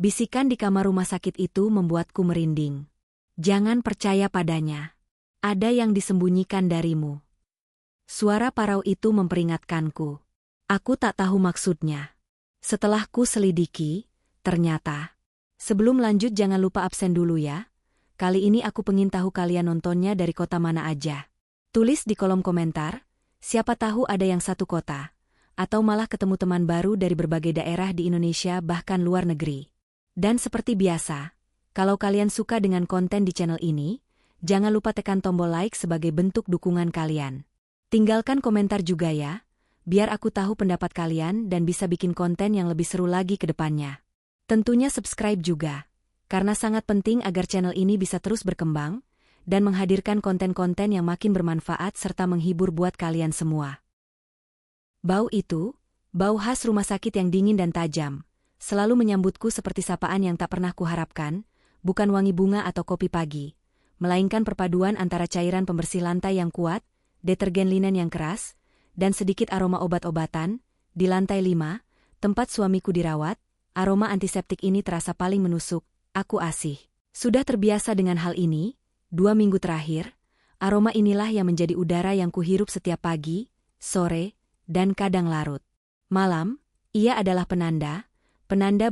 Bisikan di kamar rumah sakit itu membuatku merinding. Jangan percaya padanya. Ada yang disembunyikan darimu. Suara parau itu memperingatkanku. Aku tak tahu maksudnya. Setelah ku selidiki, ternyata. Sebelum lanjut jangan lupa absen dulu ya. Kali ini aku pengen tahu kalian nontonnya dari kota mana aja. Tulis di kolom komentar, siapa tahu ada yang satu kota. Atau malah ketemu teman baru dari berbagai daerah di Indonesia bahkan luar negeri. Dan seperti biasa, kalau kalian suka dengan konten di channel ini, jangan lupa tekan tombol like sebagai bentuk dukungan kalian. Tinggalkan komentar juga ya, biar aku tahu pendapat kalian dan bisa bikin konten yang lebih seru lagi ke depannya. Tentunya subscribe juga, karena sangat penting agar channel ini bisa terus berkembang dan menghadirkan konten-konten yang makin bermanfaat serta menghibur buat kalian semua. Bau itu, bau khas rumah sakit yang dingin dan tajam, selalu menyambutku seperti sapaan yang tak pernah kuharapkan, bukan wangi bunga atau kopi pagi, melainkan perpaduan antara cairan pembersih lantai yang kuat, detergen linen yang keras, dan sedikit aroma obat-obatan. Di lantai 5, tempat suamiku dirawat, aroma antiseptik ini terasa paling menusuk. Aku asih. Sudah terbiasa dengan hal ini, 2 minggu terakhir, aroma inilah yang menjadi udara yang kuhirup setiap pagi, sore, dan kadang larut. Malam, ia adalah penanda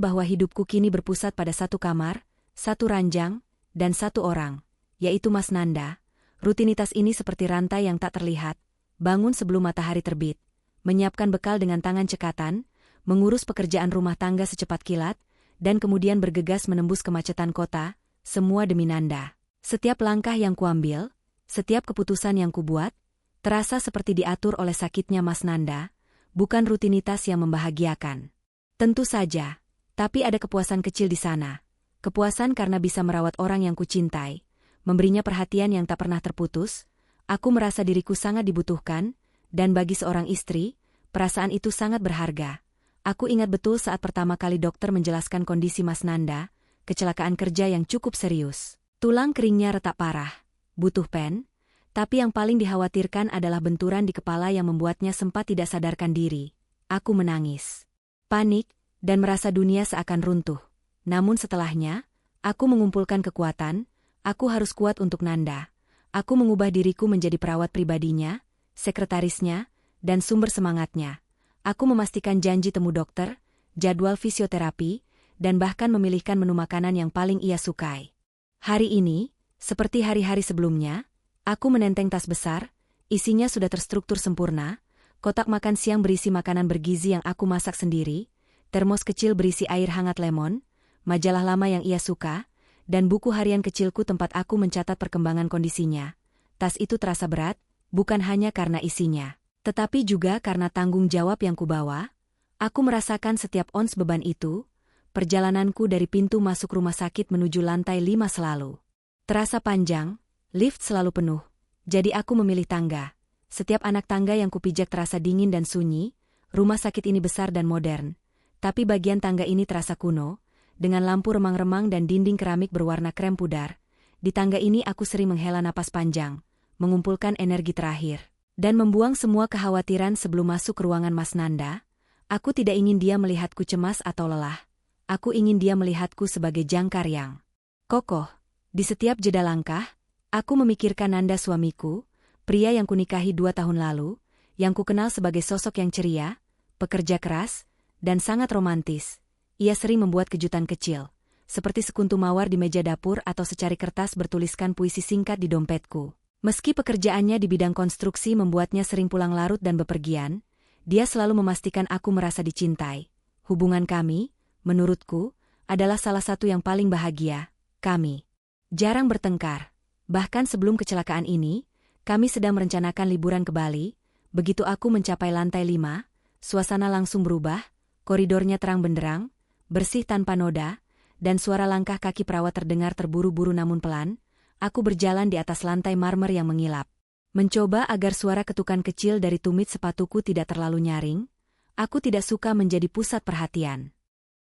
bahwa hidupku kini berpusat pada satu kamar, satu ranjang, dan satu orang, yaitu Mas Nanda. Rutinitas ini seperti rantai yang tak terlihat, bangun sebelum matahari terbit, menyiapkan bekal dengan tangan cekatan, mengurus pekerjaan rumah tangga secepat kilat, dan kemudian bergegas menembus kemacetan kota, semua demi Nanda. Setiap langkah yang kuambil, setiap keputusan yang kubuat, terasa seperti diatur oleh sakitnya Mas Nanda, bukan rutinitas yang membahagiakan. Tentu saja, tapi ada kepuasan kecil di sana. Kepuasan karena bisa merawat orang yang kucintai, memberinya perhatian yang tak pernah terputus. Aku merasa diriku sangat dibutuhkan, dan bagi seorang istri, perasaan itu sangat berharga. Aku ingat betul saat pertama kali dokter menjelaskan kondisi Mas Nanda, kecelakaan kerja yang cukup serius. Tulang keringnya retak parah, butuh pen, tapi yang paling dikhawatirkan adalah benturan di kepala yang membuatnya sempat tidak sadarkan diri. Aku menangis. Panik, dan merasa dunia seakan runtuh. Namun setelahnya, aku mengumpulkan kekuatan, aku harus kuat untuk Nanda. Aku mengubah diriku menjadi perawat pribadinya, sekretarisnya, dan sumber semangatnya. Aku memastikan janji temu dokter, jadwal fisioterapi, dan bahkan memilihkan menu makanan yang paling ia sukai. Hari ini, seperti hari-hari sebelumnya, aku menenteng tas besar, isinya sudah terstruktur sempurna, kotak makan siang berisi makanan bergizi yang aku masak sendiri, termos kecil berisi air hangat lemon, majalah lama yang ia suka, dan buku harian kecilku tempat aku mencatat perkembangan kondisinya. Tas itu terasa berat, bukan hanya karena isinya, tetapi juga karena tanggung jawab yang kubawa. Aku merasakan setiap ons beban itu. Perjalananku dari pintu masuk rumah sakit menuju lantai 5 selalu terasa panjang, lift selalu penuh, jadi aku memilih tangga. Setiap anak tangga yang kupijak terasa dingin dan sunyi. Rumah sakit ini besar dan modern, tapi bagian tangga ini terasa kuno, dengan lampu remang-remang dan dinding keramik berwarna krem pudar. Di tangga ini aku sering menghela napas panjang, mengumpulkan energi terakhir, dan membuang semua kekhawatiran sebelum masuk ke ruangan Mas Nanda. Aku tidak ingin dia melihatku cemas atau lelah. Aku ingin dia melihatku sebagai jangkar yang kokoh. Di setiap jeda langkah, aku memikirkan Nanda suamiku, pria yang kunikahi 2 tahun lalu, yang kukenal sebagai sosok yang ceria, pekerja keras, dan sangat romantis. Ia sering membuat kejutan kecil, seperti sekuntum mawar di meja dapur atau secari kertas bertuliskan puisi singkat di dompetku. Meski pekerjaannya di bidang konstruksi membuatnya sering pulang larut dan bepergian, dia selalu memastikan aku merasa dicintai. Hubungan kami, menurutku, adalah salah satu yang paling bahagia. Kami jarang bertengkar. Bahkan sebelum kecelakaan ini, kami sedang merencanakan liburan ke Bali. Begitu aku mencapai lantai 5, suasana langsung berubah, koridornya terang benderang, bersih tanpa noda, dan suara langkah kaki perawat terdengar terburu-buru namun pelan. Aku berjalan di atas lantai marmer yang mengilap. Mencoba agar suara ketukan kecil dari tumit sepatuku tidak terlalu nyaring. Aku tidak suka menjadi pusat perhatian.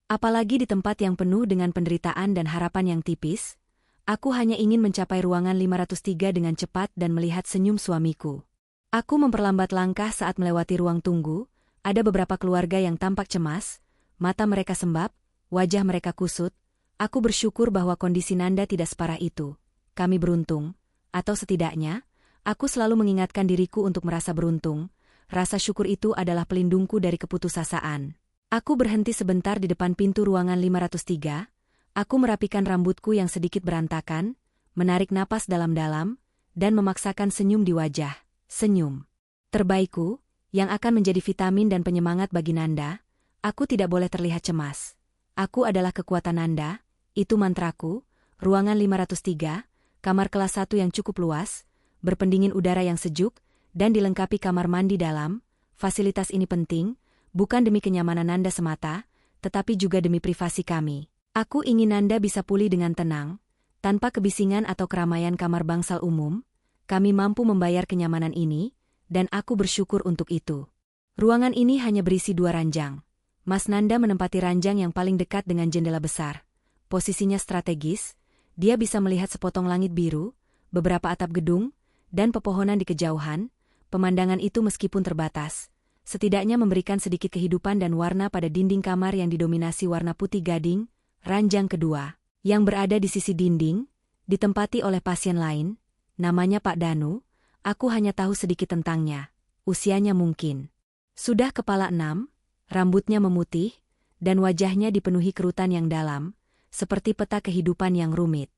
Apalagi di tempat yang penuh dengan penderitaan dan harapan yang tipis. Aku hanya ingin mencapai ruangan 503 dengan cepat dan melihat senyum suamiku. Aku memperlambat langkah saat melewati ruang tunggu. Ada beberapa keluarga yang tampak cemas, mata mereka sembab, Wajah mereka kusut. Aku bersyukur bahwa kondisi Nanda tidak separah itu. Kami beruntung, atau setidaknya, aku selalu mengingatkan diriku untuk merasa beruntung. Rasa syukur itu adalah pelindungku dari keputusasaan. Aku berhenti sebentar di depan pintu ruangan 503. Aku merapikan rambutku yang sedikit berantakan, menarik napas dalam-dalam, dan memaksakan senyum di wajah. Senyum terbaikku, yang akan menjadi vitamin dan penyemangat bagi Nanda. Aku tidak boleh terlihat cemas. Aku adalah kekuatan Nanda, itu mantraku. Ruangan 503, kamar kelas 1 yang cukup luas, berpendingin udara yang sejuk, dan dilengkapi kamar mandi dalam. Fasilitas ini penting, bukan demi kenyamanan Nanda semata, tetapi juga demi privasi kami. Aku ingin Nanda bisa pulih dengan tenang, tanpa kebisingan atau keramaian kamar bangsal umum. Kami mampu membayar kenyamanan ini, dan aku bersyukur untuk itu. Ruangan ini hanya berisi 2 ranjang. Mas Nanda menempati ranjang yang paling dekat dengan jendela besar. Posisinya strategis, dia bisa melihat sepotong langit biru, beberapa atap gedung, dan pepohonan di kejauhan. Pemandangan itu meskipun terbatas, setidaknya memberikan sedikit kehidupan dan warna pada dinding kamar yang didominasi warna putih gading. Ranjang kedua, yang berada di sisi dinding, ditempati oleh pasien lain, namanya Pak Danu. Aku hanya tahu sedikit tentangnya. Usianya mungkin sudah kepala 6, rambutnya memutih, dan wajahnya dipenuhi kerutan yang dalam, seperti peta kehidupan yang rumit.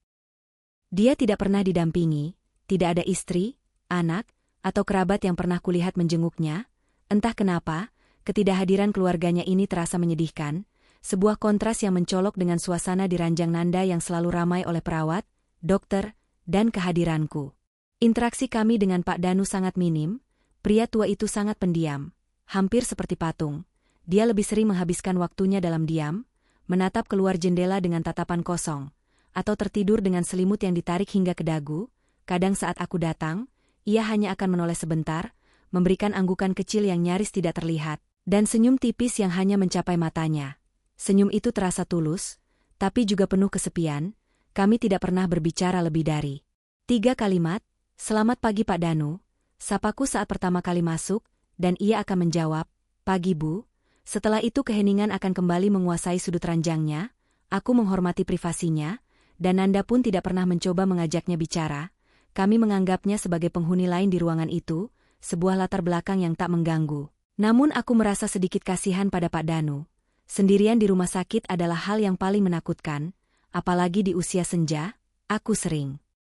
Dia tidak pernah didampingi, tidak ada istri, anak, atau kerabat yang pernah kulihat menjenguknya. Entah kenapa, ketidakhadiran keluarganya ini terasa menyedihkan, sebuah kontras yang mencolok dengan suasana di ranjang Nanda yang selalu ramai oleh perawat, dokter, dan kehadiranku. Interaksi kami dengan Pak Danu sangat minim. Pria tua itu sangat pendiam, hampir seperti patung. Dia lebih sering menghabiskan waktunya dalam diam, menatap keluar jendela dengan tatapan kosong, atau tertidur dengan selimut yang ditarik hingga ke dagu. Kadang saat aku datang, ia hanya akan menoleh sebentar, memberikan anggukan kecil yang nyaris tidak terlihat, dan senyum tipis yang hanya mencapai matanya. Senyum itu terasa tulus, tapi juga penuh kesepian. Kami tidak pernah berbicara lebih dari 3 kalimat. Selamat pagi Pak Danu, sapaku saat pertama kali masuk, dan ia akan menjawab, pagi Bu. Setelah itu keheningan akan kembali menguasai sudut ranjangnya. Aku menghormati privasinya, dan Nanda pun tidak pernah mencoba mengajaknya bicara. Kami menganggapnya sebagai penghuni lain di ruangan itu, sebuah latar belakang yang tak mengganggu. Namun aku merasa sedikit kasihan pada Pak Danu. Sendirian di rumah sakit adalah hal yang paling menakutkan, apalagi di usia senja. Aku sering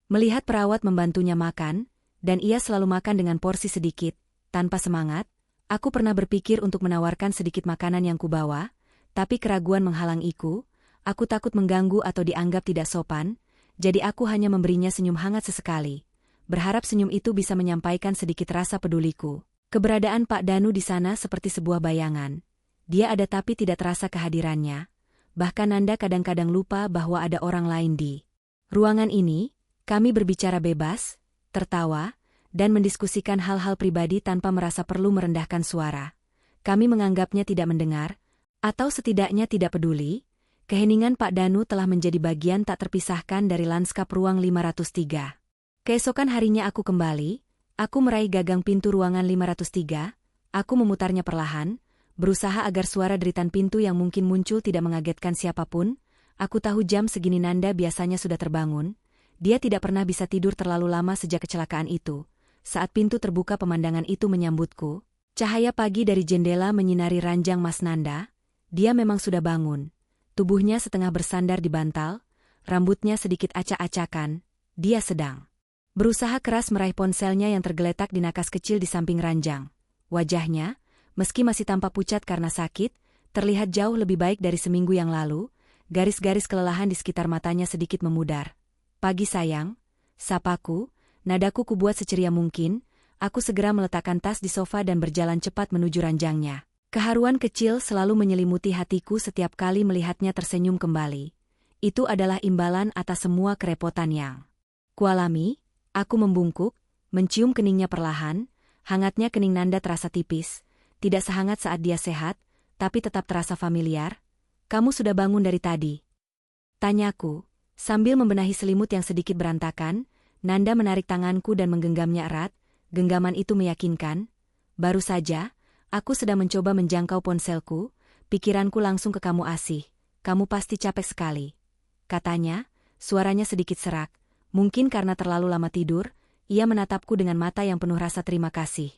melihat perawat membantunya makan, dan ia selalu makan dengan porsi sedikit, tanpa semangat. Aku pernah berpikir untuk menawarkan sedikit makanan yang kubawa, tapi keraguan menghalangiku. Aku takut mengganggu atau dianggap tidak sopan, jadi aku hanya memberinya senyum hangat sesekali, berharap senyum itu bisa menyampaikan sedikit rasa peduliku. Keberadaan Pak Danu di sana seperti sebuah bayangan. Dia ada tapi tidak terasa kehadirannya. Bahkan Nanda kadang-kadang lupa bahwa ada orang lain di ruangan ini. Kami berbicara bebas, tertawa, dan mendiskusikan hal-hal pribadi tanpa merasa perlu merendahkan suara. Kami menganggapnya tidak mendengar, atau setidaknya tidak peduli. Keheningan Pak Danu telah menjadi bagian tak terpisahkan dari lanskap ruang 503. Keesokan harinya aku kembali, aku meraih gagang pintu ruangan 503, aku memutarnya perlahan, berusaha agar suara deritan pintu yang mungkin muncul tidak mengagetkan siapapun. Aku tahu jam segini Nanda biasanya sudah terbangun. Dia tidak pernah bisa tidur terlalu lama sejak kecelakaan itu. Saat pintu terbuka pemandangan itu menyambutku. Cahaya pagi dari jendela menyinari ranjang Mas Nanda. Dia memang sudah bangun. Tubuhnya setengah bersandar di bantal, rambutnya sedikit acak-acakan. Dia sedang berusaha keras meraih ponselnya yang tergeletak di nakas kecil di samping ranjang. Wajahnya, meski masih tampak pucat karena sakit, terlihat jauh lebih baik dari seminggu yang lalu. Garis-garis kelelahan di sekitar matanya sedikit memudar. Pagi sayang, sapaku, nadaku kubuat seceria mungkin. Aku segera meletakkan tas di sofa dan berjalan cepat menuju ranjangnya. Keharuan kecil selalu menyelimuti hatiku setiap kali melihatnya tersenyum kembali. Itu adalah imbalan atas semua kerepotan yang kualami. Aku membungkuk, mencium keningnya perlahan. Hangatnya kening Nanda terasa tipis, tidak sehangat saat dia sehat, tapi tetap terasa familiar. Kamu sudah bangun dari tadi? Tanyaku. Sambil membenahi selimut yang sedikit berantakan, Nanda menarik tanganku dan menggenggamnya erat. Genggaman itu meyakinkan. Baru saja, aku sedang mencoba menjangkau ponselku, pikiranku langsung ke kamu Asih. kamu pasti capek sekali. Katanya, suaranya sedikit serak. Mungkin karena terlalu lama tidur, ia menatapku dengan mata yang penuh rasa terima kasih.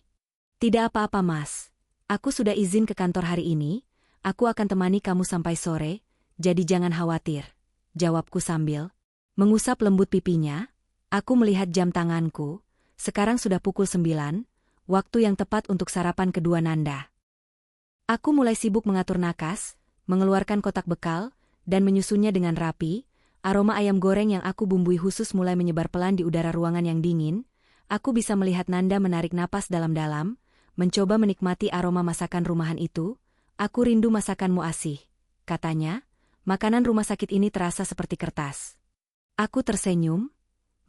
Tidak apa-apa, Mas. Aku sudah izin ke kantor hari ini, aku akan temani kamu sampai sore, jadi jangan khawatir. Jawabku sambil mengusap lembut pipinya. Aku melihat jam tanganku, sekarang sudah pukul 9, waktu yang tepat untuk sarapan kedua Nanda. Aku mulai sibuk mengatur nakas, mengeluarkan kotak bekal, dan menyusunnya dengan rapi. Aroma ayam goreng yang aku bumbui khusus mulai menyebar pelan di udara ruangan yang dingin. Aku bisa melihat Nanda menarik napas dalam-dalam, mencoba menikmati aroma masakan rumahan itu. Aku rindu masakanmu Asih, katanya. Makanan rumah sakit ini terasa seperti kertas. Aku tersenyum.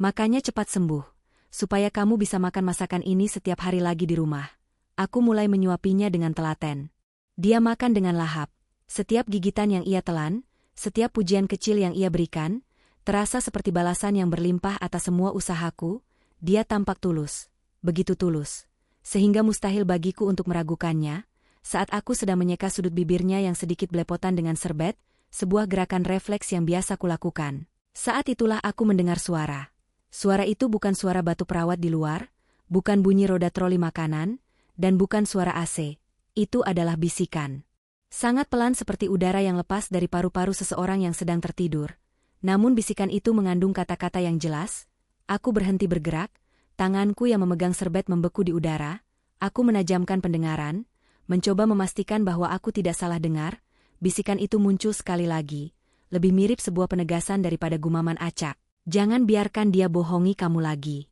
Makanya cepat sembuh, supaya kamu bisa makan masakan ini setiap hari lagi di rumah. Aku mulai menyuapinya dengan telaten. Dia makan dengan lahap. Setiap gigitan yang ia telan, setiap pujian kecil yang ia berikan, terasa seperti balasan yang berlimpah atas semua usahaku. Dia tampak tulus, begitu tulus, sehingga mustahil bagiku untuk meragukannya. Saat aku sedang menyeka sudut bibirnya yang sedikit belepotan dengan serbet, sebuah gerakan refleks yang biasa kulakukan. Saat itulah aku mendengar suara. Suara itu bukan suara batu perawat di luar, bukan bunyi roda troli makanan, dan bukan suara AC. Itu adalah bisikan. Sangat pelan seperti udara yang lepas dari paru-paru seseorang yang sedang tertidur. Namun bisikan itu mengandung kata-kata yang jelas. Aku berhenti bergerak, tanganku yang memegang serbet membeku di udara. Aku menajamkan pendengaran, mencoba memastikan bahwa aku tidak salah dengar. Bisikan itu muncul sekali lagi, lebih mirip sebuah penegasan daripada gumaman acak. Jangan biarkan dia bohongi kamu lagi.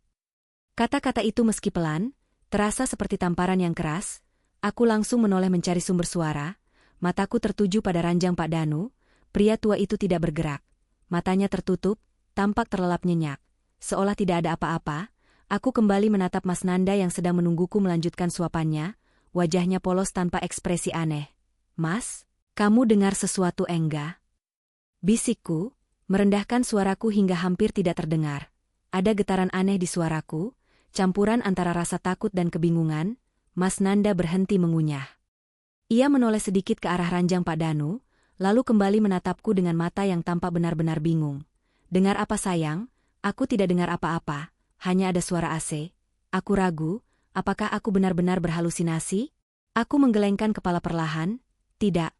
Kata-kata itu meski pelan, terasa seperti tamparan yang keras. Aku langsung menoleh mencari sumber suara. Mataku tertuju pada ranjang Pak Danu. Pria tua itu tidak bergerak. Matanya tertutup, tampak terlelap nyenyak. Seolah tidak ada apa-apa. Aku kembali menatap Mas Nanda yang sedang menungguku melanjutkan suapannya. Wajahnya polos tanpa ekspresi aneh. Mas, kamu dengar sesuatu enggak? Bisikku, merendahkan suaraku hingga hampir tidak terdengar. Ada getaran aneh di suaraku, campuran antara rasa takut dan kebingungan. Mas Nanda berhenti mengunyah. Ia menoleh sedikit ke arah ranjang Pak Danu, lalu kembali menatapku dengan mata yang tampak benar-benar bingung. Dengar apa sayang? Aku tidak dengar apa-apa, hanya ada suara AC. Aku ragu, apakah aku benar-benar berhalusinasi? Aku menggelengkan kepala perlahan. Tidak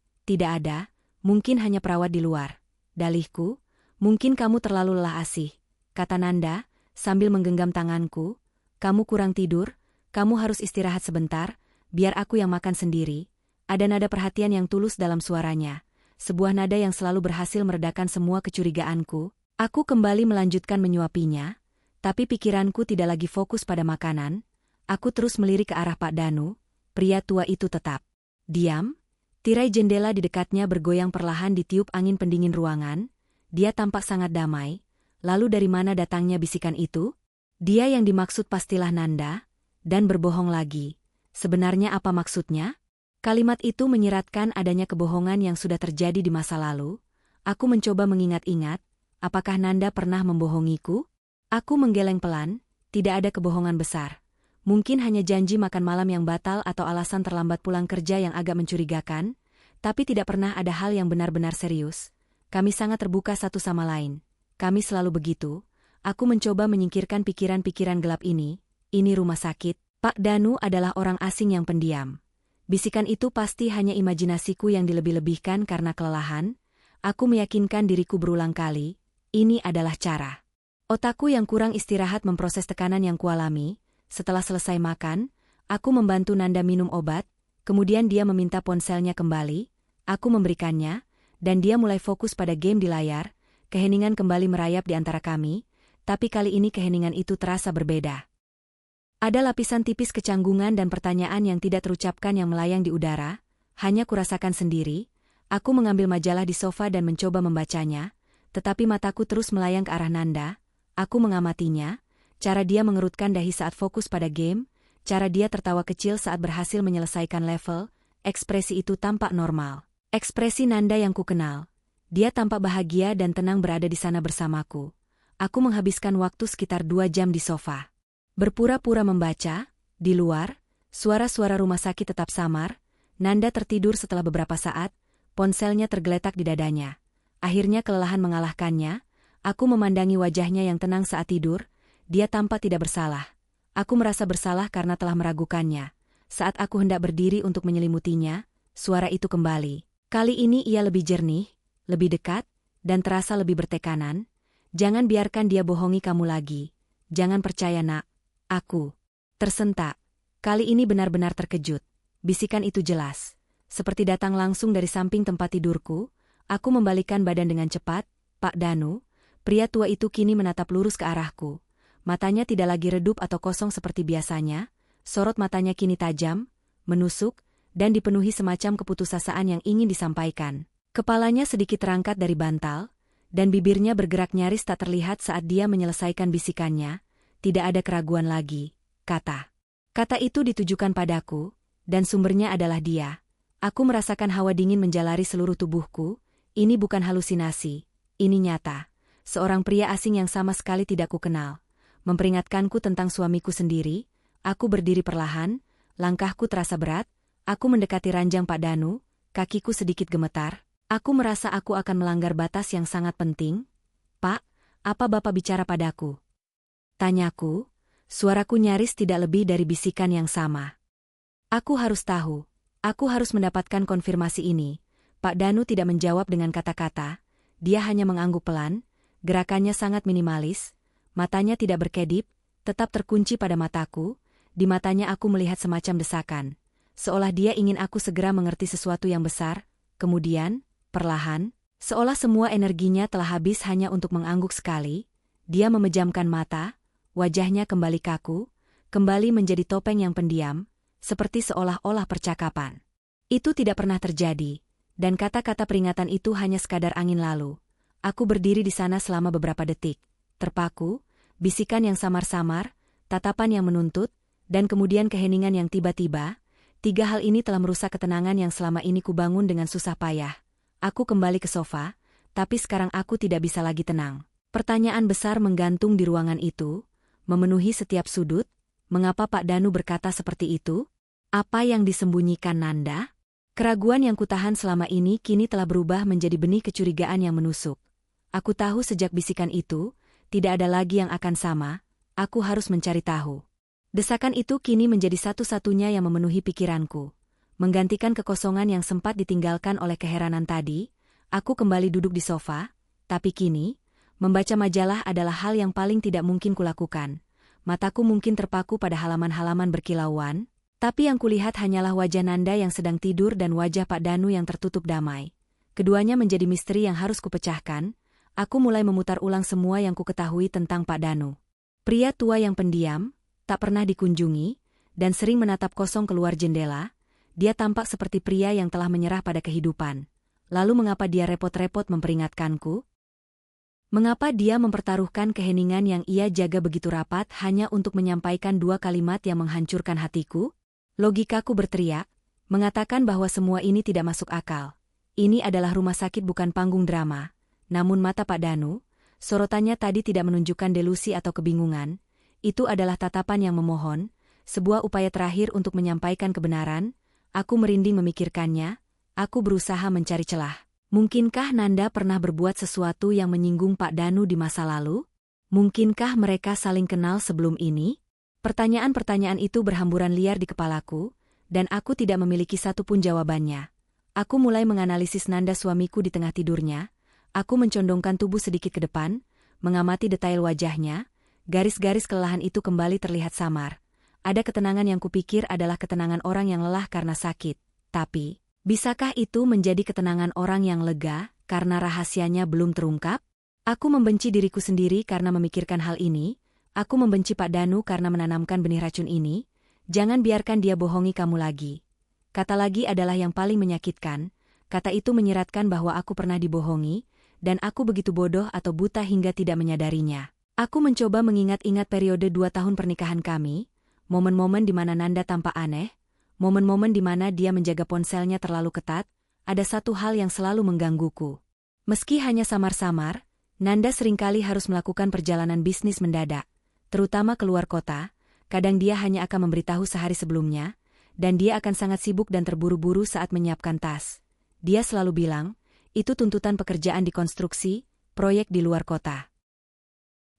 ada, mungkin hanya perawat di luar. Dalihku, mungkin kamu terlalu lelah Asih, kata Nanda, sambil menggenggam tanganku. Kamu kurang tidur, kamu harus istirahat sebentar, biar aku yang makan sendiri. Ada nada perhatian yang tulus dalam suaranya, sebuah nada yang selalu berhasil meredakan semua kecurigaanku. Aku kembali melanjutkan menyuapinya, tapi pikiranku tidak lagi fokus pada makanan. Aku terus melirik ke arah Pak Danu. Pria tua itu tetap diam. Tirai jendela di dekatnya bergoyang perlahan ditiup angin pendingin ruangan. Dia tampak sangat damai. Lalu dari mana datangnya bisikan itu? Dia yang dimaksud pastilah Nanda. Dan berbohong lagi. Sebenarnya apa maksudnya? Kalimat itu menyiratkan adanya kebohongan yang sudah terjadi di masa lalu. Aku mencoba mengingat-ingat, apakah Nanda pernah membohongiku? Aku menggeleng pelan, tidak ada kebohongan besar. Mungkin hanya janji makan malam yang batal atau alasan terlambat pulang kerja yang agak mencurigakan, tapi tidak pernah ada hal yang benar-benar serius. Kami sangat terbuka satu sama lain. Kami selalu begitu. Aku mencoba menyingkirkan pikiran-pikiran gelap ini. Ini rumah sakit. Pak Danu adalah orang asing yang pendiam. Bisikan itu pasti hanya imajinasiku yang dilebih-lebihkan karena kelelahan. Aku meyakinkan diriku berulang kali, ini adalah cara otakku yang kurang istirahat memproses tekanan yang kualami. Setelah selesai makan, aku membantu Nanda minum obat, kemudian dia meminta ponselnya kembali, aku memberikannya, dan dia mulai fokus pada game di layar. Keheningan kembali merayap di antara kami, tapi kali ini keheningan itu terasa berbeda. Ada lapisan tipis kecanggungan dan pertanyaan yang tidak terucapkan yang melayang di udara, hanya kurasakan sendiri. Aku mengambil majalah di sofa dan mencoba membacanya, tetapi mataku terus melayang ke arah Nanda. Aku mengamatinya, cara dia mengerutkan dahi saat fokus pada game, cara dia tertawa kecil saat berhasil menyelesaikan level. Ekspresi itu tampak normal. Ekspresi Nanda yang kukenal. Dia tampak bahagia dan tenang berada di sana bersamaku. Aku menghabiskan waktu sekitar 2 jam di sofa. Berpura-pura membaca, di luar, suara-suara rumah sakit tetap samar. Nanda tertidur setelah beberapa saat, ponselnya tergeletak di dadanya. Akhirnya kelelahan mengalahkannya, aku memandangi wajahnya yang tenang saat tidur, dia tampak tidak bersalah. Aku merasa bersalah karena telah meragukannya. Saat aku hendak berdiri untuk menyelimutinya, suara itu kembali. Kali ini ia lebih jernih, lebih dekat, dan terasa lebih bertekanan. Jangan biarkan dia bohongi kamu lagi. Jangan percaya nak. Aku tersentak. Kali ini benar-benar terkejut. Bisikan itu jelas. Seperti datang langsung dari samping tempat tidurku, aku membalikkan badan dengan cepat. Pak Danu, pria tua itu kini menatap lurus ke arahku. Matanya tidak lagi redup atau kosong seperti biasanya. Sorot matanya kini tajam, menusuk, dan dipenuhi semacam keputusasaan yang ingin disampaikan. Kepalanya sedikit terangkat dari bantal, dan bibirnya bergerak nyaris tak terlihat saat dia menyelesaikan bisikannya. Tidak ada keraguan lagi, kata. Kata itu ditujukan padaku, dan sumbernya adalah dia. Aku merasakan hawa dingin menjalari seluruh tubuhku. Ini bukan halusinasi, ini nyata. Seorang pria asing yang sama sekali tidak kukenal. Memperingatkanku tentang suamiku sendiri. Aku berdiri perlahan, langkahku terasa berat. Aku mendekati ranjang Pak Danu, kakiku sedikit gemetar. Aku merasa aku akan melanggar batas yang sangat penting. Pak, apa Bapak bicara padaku? Tanyaku, suaraku nyaris tidak lebih dari bisikan yang sama. Aku harus tahu, aku harus mendapatkan konfirmasi ini. Pak Danu tidak menjawab dengan kata-kata, dia hanya mengangguk pelan, gerakannya sangat minimalis, matanya tidak berkedip, tetap terkunci pada mataku, di matanya aku melihat semacam desakan. Seolah dia ingin aku segera mengerti sesuatu yang besar, kemudian, perlahan, seolah semua energinya telah habis hanya untuk mengangguk sekali, dia memejamkan mata, wajahnya kembali kaku, kembali menjadi topeng yang pendiam, seperti seolah-olah percakapan itu tidak pernah terjadi, dan kata-kata peringatan itu hanya sekadar angin lalu. Aku berdiri di sana selama beberapa detik, terpaku, bisikan yang samar-samar, tatapan yang menuntut, dan kemudian keheningan yang tiba-tiba. Tiga hal ini telah merusak ketenangan yang selama ini kubangun dengan susah payah. Aku kembali ke sofa, tapi sekarang aku tidak bisa lagi tenang. Pertanyaan besar menggantung di ruangan itu, memenuhi setiap sudut. Mengapa Pak Danu berkata seperti itu? Apa yang disembunyikan Nanda? Keraguan yang kutahan selama ini kini telah berubah menjadi benih kecurigaan yang menusuk. Aku tahu sejak bisikan itu, tidak ada lagi yang akan sama, aku harus mencari tahu. Desakan itu kini menjadi satu-satunya yang memenuhi pikiranku. Menggantikan kekosongan yang sempat ditinggalkan oleh keheranan tadi, aku kembali duduk di sofa, tapi kini, membaca majalah adalah hal yang paling tidak mungkin kulakukan. Mataku mungkin terpaku pada halaman-halaman berkilauan, tapi yang kulihat hanyalah wajah Nanda yang sedang tidur dan wajah Pak Danu yang tertutup damai. Keduanya menjadi misteri yang harus kupecahkan. Aku mulai memutar ulang semua yang kuketahui tentang Pak Danu. Pria tua yang pendiam, tak pernah dikunjungi, dan sering menatap kosong keluar jendela. Dia tampak seperti pria yang telah menyerah pada kehidupan. Lalu mengapa dia repot-repot memperingatkanku? Mengapa dia mempertaruhkan keheningan yang ia jaga begitu rapat hanya untuk menyampaikan dua kalimat yang menghancurkan hatiku? Logikaku berteriak, mengatakan bahwa semua ini tidak masuk akal. Ini adalah rumah sakit bukan panggung drama. Namun mata Pak Danu, sorotannya tadi tidak menunjukkan delusi atau kebingungan. Itu adalah tatapan yang memohon, sebuah upaya terakhir untuk menyampaikan kebenaran. Aku merinding memikirkannya, aku berusaha mencari celah. Mungkinkah Nanda pernah berbuat sesuatu yang menyinggung Pak Danu di masa lalu? Mungkinkah mereka saling kenal sebelum ini? Pertanyaan-pertanyaan itu berhamburan liar di kepalaku, dan aku tidak memiliki satu pun jawabannya. Aku mulai menganalisis Nanda suamiku di tengah tidurnya. Aku mencondongkan tubuh sedikit ke depan, mengamati detail wajahnya. Garis-garis kelelahan itu kembali terlihat samar. Ada ketenangan yang kupikir adalah ketenangan orang yang lelah karena sakit. Tapi, bisakah itu menjadi ketenangan orang yang lega karena rahasianya belum terungkap? Aku membenci diriku sendiri karena memikirkan hal ini. Aku membenci Pak Danu karena menanamkan benih racun ini. Jangan biarkan dia bohongi kamu lagi. Kata lagi adalah yang paling menyakitkan. Kata itu menyiratkan bahwa aku pernah dibohongi, dan aku begitu bodoh atau buta hingga tidak menyadarinya. Aku mencoba mengingat-ingat periode 2 tahun pernikahan kami, momen-momen di mana Nanda tampak aneh, momen-momen di mana dia menjaga ponselnya terlalu ketat. Ada satu hal yang selalu menggangguku. Meski hanya samar-samar, Nanda seringkali harus melakukan perjalanan bisnis mendadak, terutama keluar kota. Kadang dia hanya akan memberitahu sehari sebelumnya, dan dia akan sangat sibuk dan terburu-buru saat menyiapkan tas. Dia selalu bilang, itu tuntutan pekerjaan di konstruksi, proyek di luar kota.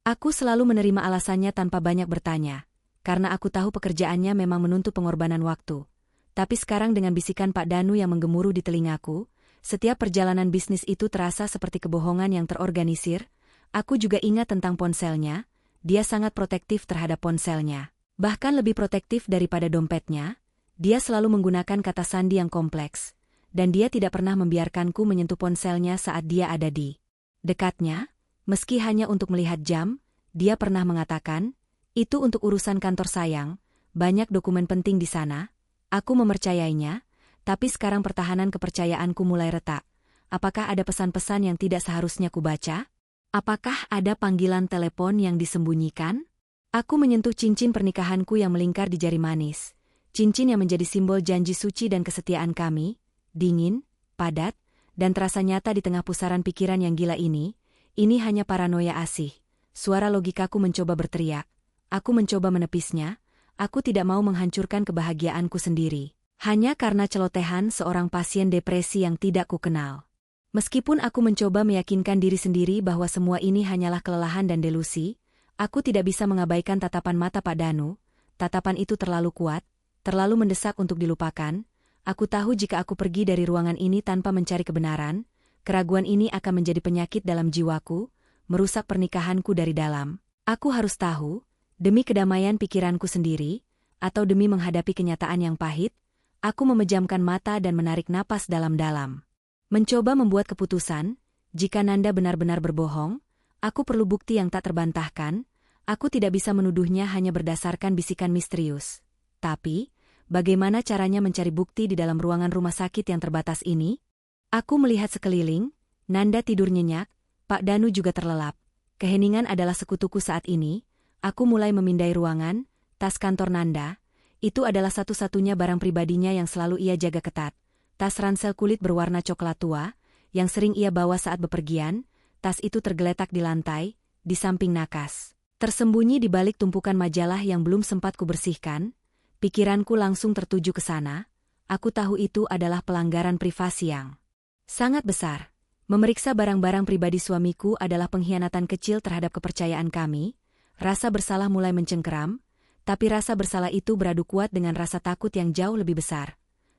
Aku selalu menerima alasannya tanpa banyak bertanya, karena aku tahu pekerjaannya memang menuntut pengorbanan waktu. Tapi sekarang dengan bisikan Pak Danu yang menggemuruh di telingaku, setiap perjalanan bisnis itu terasa seperti kebohongan yang terorganisir. Aku juga ingat tentang ponselnya, dia sangat protektif terhadap ponselnya. Bahkan lebih protektif daripada dompetnya, dia selalu menggunakan kata sandi yang kompleks, dan dia tidak pernah membiarkanku menyentuh ponselnya saat dia ada di dekatnya. Meski hanya untuk melihat jam, dia pernah mengatakan, itu untuk urusan kantor sayang, banyak dokumen penting di sana. Aku mempercayainya, tapi sekarang pertahanan kepercayaanku mulai retak. Apakah ada pesan-pesan yang tidak seharusnya kubaca? Apakah ada panggilan telepon yang disembunyikan? Aku menyentuh cincin pernikahanku yang melingkar di jari manis. Cincin yang menjadi simbol janji suci dan kesetiaan kami, dingin, padat, dan terasa nyata di tengah pusaran pikiran yang gila ini. Ini hanya paranoia asih. Suara logikaku mencoba berteriak. Aku mencoba menepisnya. Aku tidak mau menghancurkan kebahagiaanku sendiri. Hanya karena celotehan seorang pasien depresi yang tidak kukenal. Meskipun aku mencoba meyakinkan diri sendiri bahwa semua ini hanyalah kelelahan dan delusi, aku tidak bisa mengabaikan tatapan mata Pak Danu. Tatapan itu terlalu kuat, terlalu mendesak untuk dilupakan. Aku tahu jika aku pergi dari ruangan ini tanpa mencari kebenaran, keraguan ini akan menjadi penyakit dalam jiwaku, merusak pernikahanku dari dalam. Aku harus tahu, demi kedamaian pikiranku sendiri, atau demi menghadapi kenyataan yang pahit, aku memejamkan mata dan menarik napas dalam-dalam. Mencoba membuat keputusan, jika Nanda benar-benar berbohong, aku perlu bukti yang tak terbantahkan. Aku tidak bisa menuduhnya hanya berdasarkan bisikan misterius. Tapi, bagaimana caranya mencari bukti di dalam ruangan rumah sakit yang terbatas ini? Aku melihat sekeliling, Nanda tidur nyenyak, Pak Danu juga terlelap. Keheningan adalah sekutuku saat ini. Aku mulai memindai ruangan, tas kantor Nanda. Itu adalah satu-satunya barang pribadinya yang selalu ia jaga ketat. Tas ransel kulit berwarna coklat tua, yang sering ia bawa saat bepergian. Tas itu tergeletak di lantai, di samping nakas. Tersembunyi di balik tumpukan majalah yang belum sempat kubersihkan, pikiranku langsung tertuju ke sana. Aku tahu itu adalah pelanggaran privasi yang sangat besar. Memeriksa barang-barang pribadi suamiku adalah pengkhianatan kecil terhadap kepercayaan kami. Rasa bersalah mulai mencengkeram, tapi rasa bersalah itu beradu kuat dengan rasa takut yang jauh lebih besar.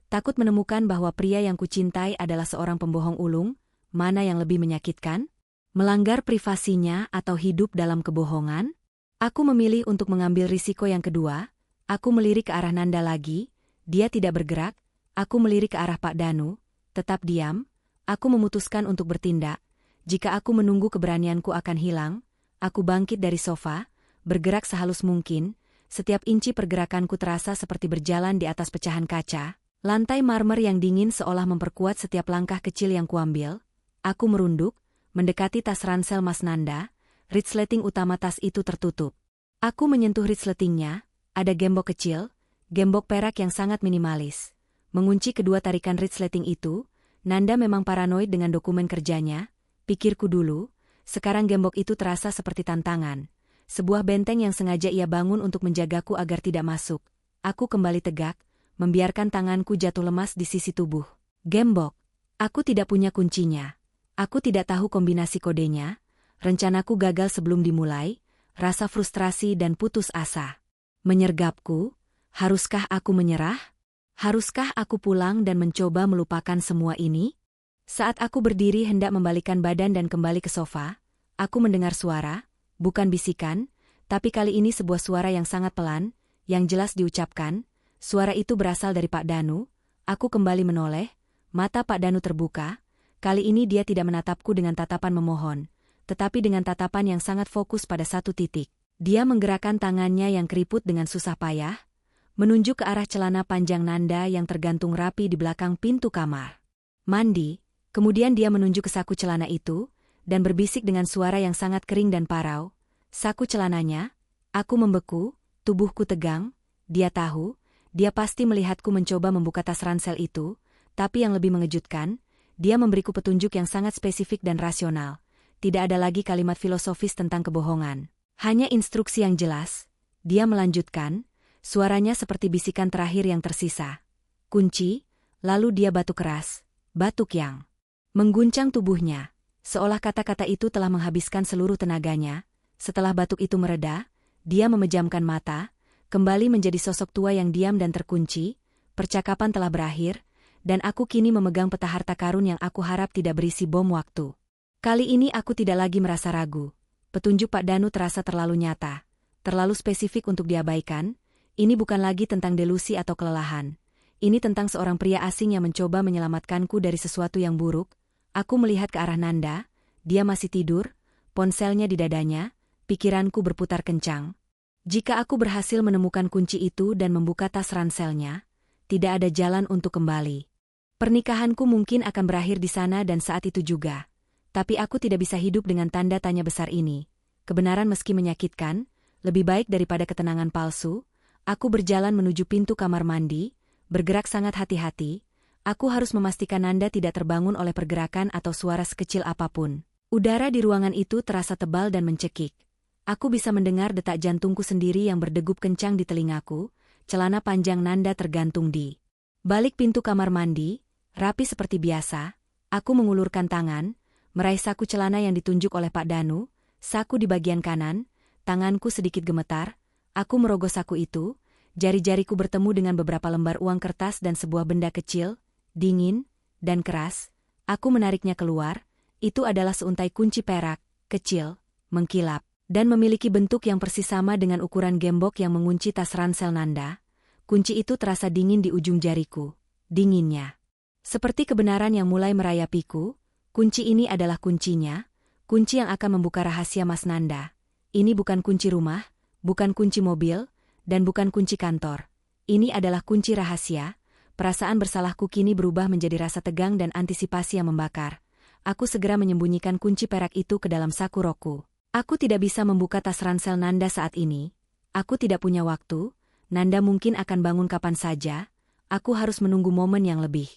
Takut menemukan bahwa pria yang kucintai adalah seorang pembohong ulung. Mana yang lebih menyakitkan? Melanggar privasinya atau hidup dalam kebohongan? Aku memilih untuk mengambil risiko yang kedua. Aku melirik ke arah Nanda lagi. Dia tidak bergerak. Aku melirik ke arah Pak Danu. Tetap diam. Aku memutuskan untuk bertindak. Jika aku menunggu keberanianku akan hilang, aku bangkit dari sofa, bergerak sehalus mungkin. Setiap inci pergerakanku terasa seperti berjalan di atas pecahan kaca. Lantai marmer yang dingin seolah memperkuat setiap langkah kecil yang kuambil. Aku merunduk, mendekati tas ransel Mas Nanda. Resleting utama tas itu tertutup. Aku menyentuh resletingnya. Ada gembok kecil, gembok perak yang sangat minimalis. Mengunci kedua tarikan resleting itu. Nanda memang paranoid dengan dokumen kerjanya, pikirku dulu. Sekarang gembok itu terasa seperti tantangan. Sebuah benteng yang sengaja ia bangun untuk menjagaku agar tidak masuk. Aku kembali tegak, membiarkan tanganku jatuh lemas di sisi tubuh. Gembok. Aku tidak punya kuncinya. Aku tidak tahu kombinasi kodenya. Rencanaku gagal sebelum dimulai. Rasa frustrasi dan putus asa menyergapku. Haruskah aku menyerah? Haruskah aku pulang dan mencoba melupakan semua ini? Saat aku berdiri hendak membalikkan badan dan kembali ke sofa, aku mendengar suara, bukan bisikan, tapi kali ini sebuah suara yang sangat pelan, yang jelas diucapkan. Suara itu berasal dari Pak Danu. Aku kembali menoleh, mata Pak Danu terbuka. Kali ini dia tidak menatapku dengan tatapan memohon, tetapi dengan tatapan yang sangat fokus pada satu titik. Dia menggerakkan tangannya yang keriput dengan susah payah, menunjuk ke arah celana panjang Nanda yang tergantung rapi di belakang pintu kamar mandi. Kemudian dia menunjuk ke saku celana itu, dan berbisik dengan suara yang sangat kering dan parau. Saku celananya. Aku membeku, tubuhku tegang. Dia tahu, dia pasti melihatku mencoba membuka tas ransel itu, tapi yang lebih mengejutkan, dia memberiku petunjuk yang sangat spesifik dan rasional. Tidak ada lagi kalimat filosofis tentang kebohongan. Hanya instruksi yang jelas. Dia melanjutkan, suaranya seperti bisikan terakhir yang tersisa. Kunci, lalu dia batuk keras. batuk yang mengguncang tubuhnya, seolah kata-kata itu telah menghabiskan seluruh tenaganya. Setelah batuk itu mereda, dia memejamkan mata, kembali menjadi sosok tua yang diam dan terkunci. Percakapan telah berakhir, dan aku kini memegang peta harta karun yang aku harap tidak berisi bom waktu. Kali ini aku tidak lagi merasa ragu. Petunjuk Pak Danu terasa terlalu nyata, terlalu spesifik untuk diabaikan. Ini bukan lagi tentang delusi atau kelelahan. Ini tentang seorang pria asing yang mencoba menyelamatkanku dari sesuatu yang buruk. Aku melihat ke arah Nanda, dia masih tidur, ponselnya di dadanya, pikiranku berputar kencang. Jika aku berhasil menemukan kunci itu dan membuka tas ranselnya, tidak ada jalan untuk kembali. Pernikahanku mungkin akan berakhir di sana dan saat itu juga. Tapi aku tidak bisa hidup dengan tanda tanya besar ini. Kebenaran meski menyakitkan, lebih baik daripada ketenangan palsu. Aku berjalan menuju pintu kamar mandi, bergerak sangat hati-hati. Aku harus memastikan Nanda tidak terbangun oleh pergerakan atau suara sekecil apapun. Udara di ruangan itu terasa tebal dan mencekik. Aku bisa mendengar detak jantungku sendiri yang berdegup kencang di telingaku. Celana panjang Nanda tergantung di balik pintu kamar mandi, rapi seperti biasa. Aku mengulurkan tangan, meraih saku celana yang ditunjuk oleh Pak Danu, saku di bagian kanan, tanganku sedikit gemetar. Aku merogoh saku itu, jari-jariku bertemu dengan beberapa lembar uang kertas dan sebuah benda kecil, dingin, dan keras. Aku menariknya keluar. Itu adalah seuntai kunci perak, kecil, mengkilap, dan memiliki bentuk yang persis sama dengan ukuran gembok yang mengunci tas ransel Nanda. Kunci itu terasa dingin di ujung jariku. Dinginnya seperti kebenaran yang mulai merayapiku. Kunci ini adalah kuncinya, kunci yang akan membuka rahasia Mas Nanda. Ini bukan kunci rumah, bukan kunci mobil, dan bukan kunci kantor. Ini adalah kunci rahasia. Perasaan bersalahku kini berubah menjadi rasa tegang dan antisipasi yang membakar. Aku segera menyembunyikan kunci perak itu ke dalam saku rokku. Aku tidak bisa membuka tas ransel Nanda saat ini. Aku tidak punya waktu. Nanda mungkin akan bangun kapan saja. Aku harus menunggu momen yang lebih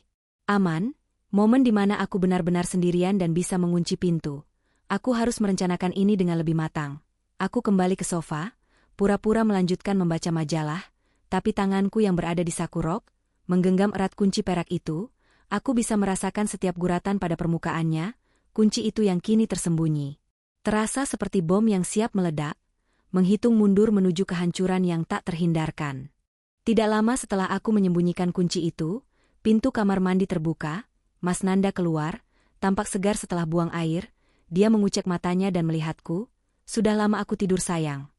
aman, momen di mana aku benar-benar sendirian dan bisa mengunci pintu. Aku harus merencanakan ini dengan lebih matang. Aku kembali ke sofa, pura-pura melanjutkan membaca majalah, tapi tanganku yang berada di saku rok menggenggam erat kunci perak itu. Aku bisa merasakan setiap guratan pada permukaannya, kunci itu yang kini tersembunyi. Terasa seperti bom yang siap meledak, menghitung mundur menuju kehancuran yang tak terhindarkan. Tidak lama setelah aku menyembunyikan kunci itu, pintu kamar mandi terbuka, Mas Nanda keluar, tampak segar setelah buang air. Dia mengucek matanya dan melihatku. "Sudah lama aku tidur sayang?"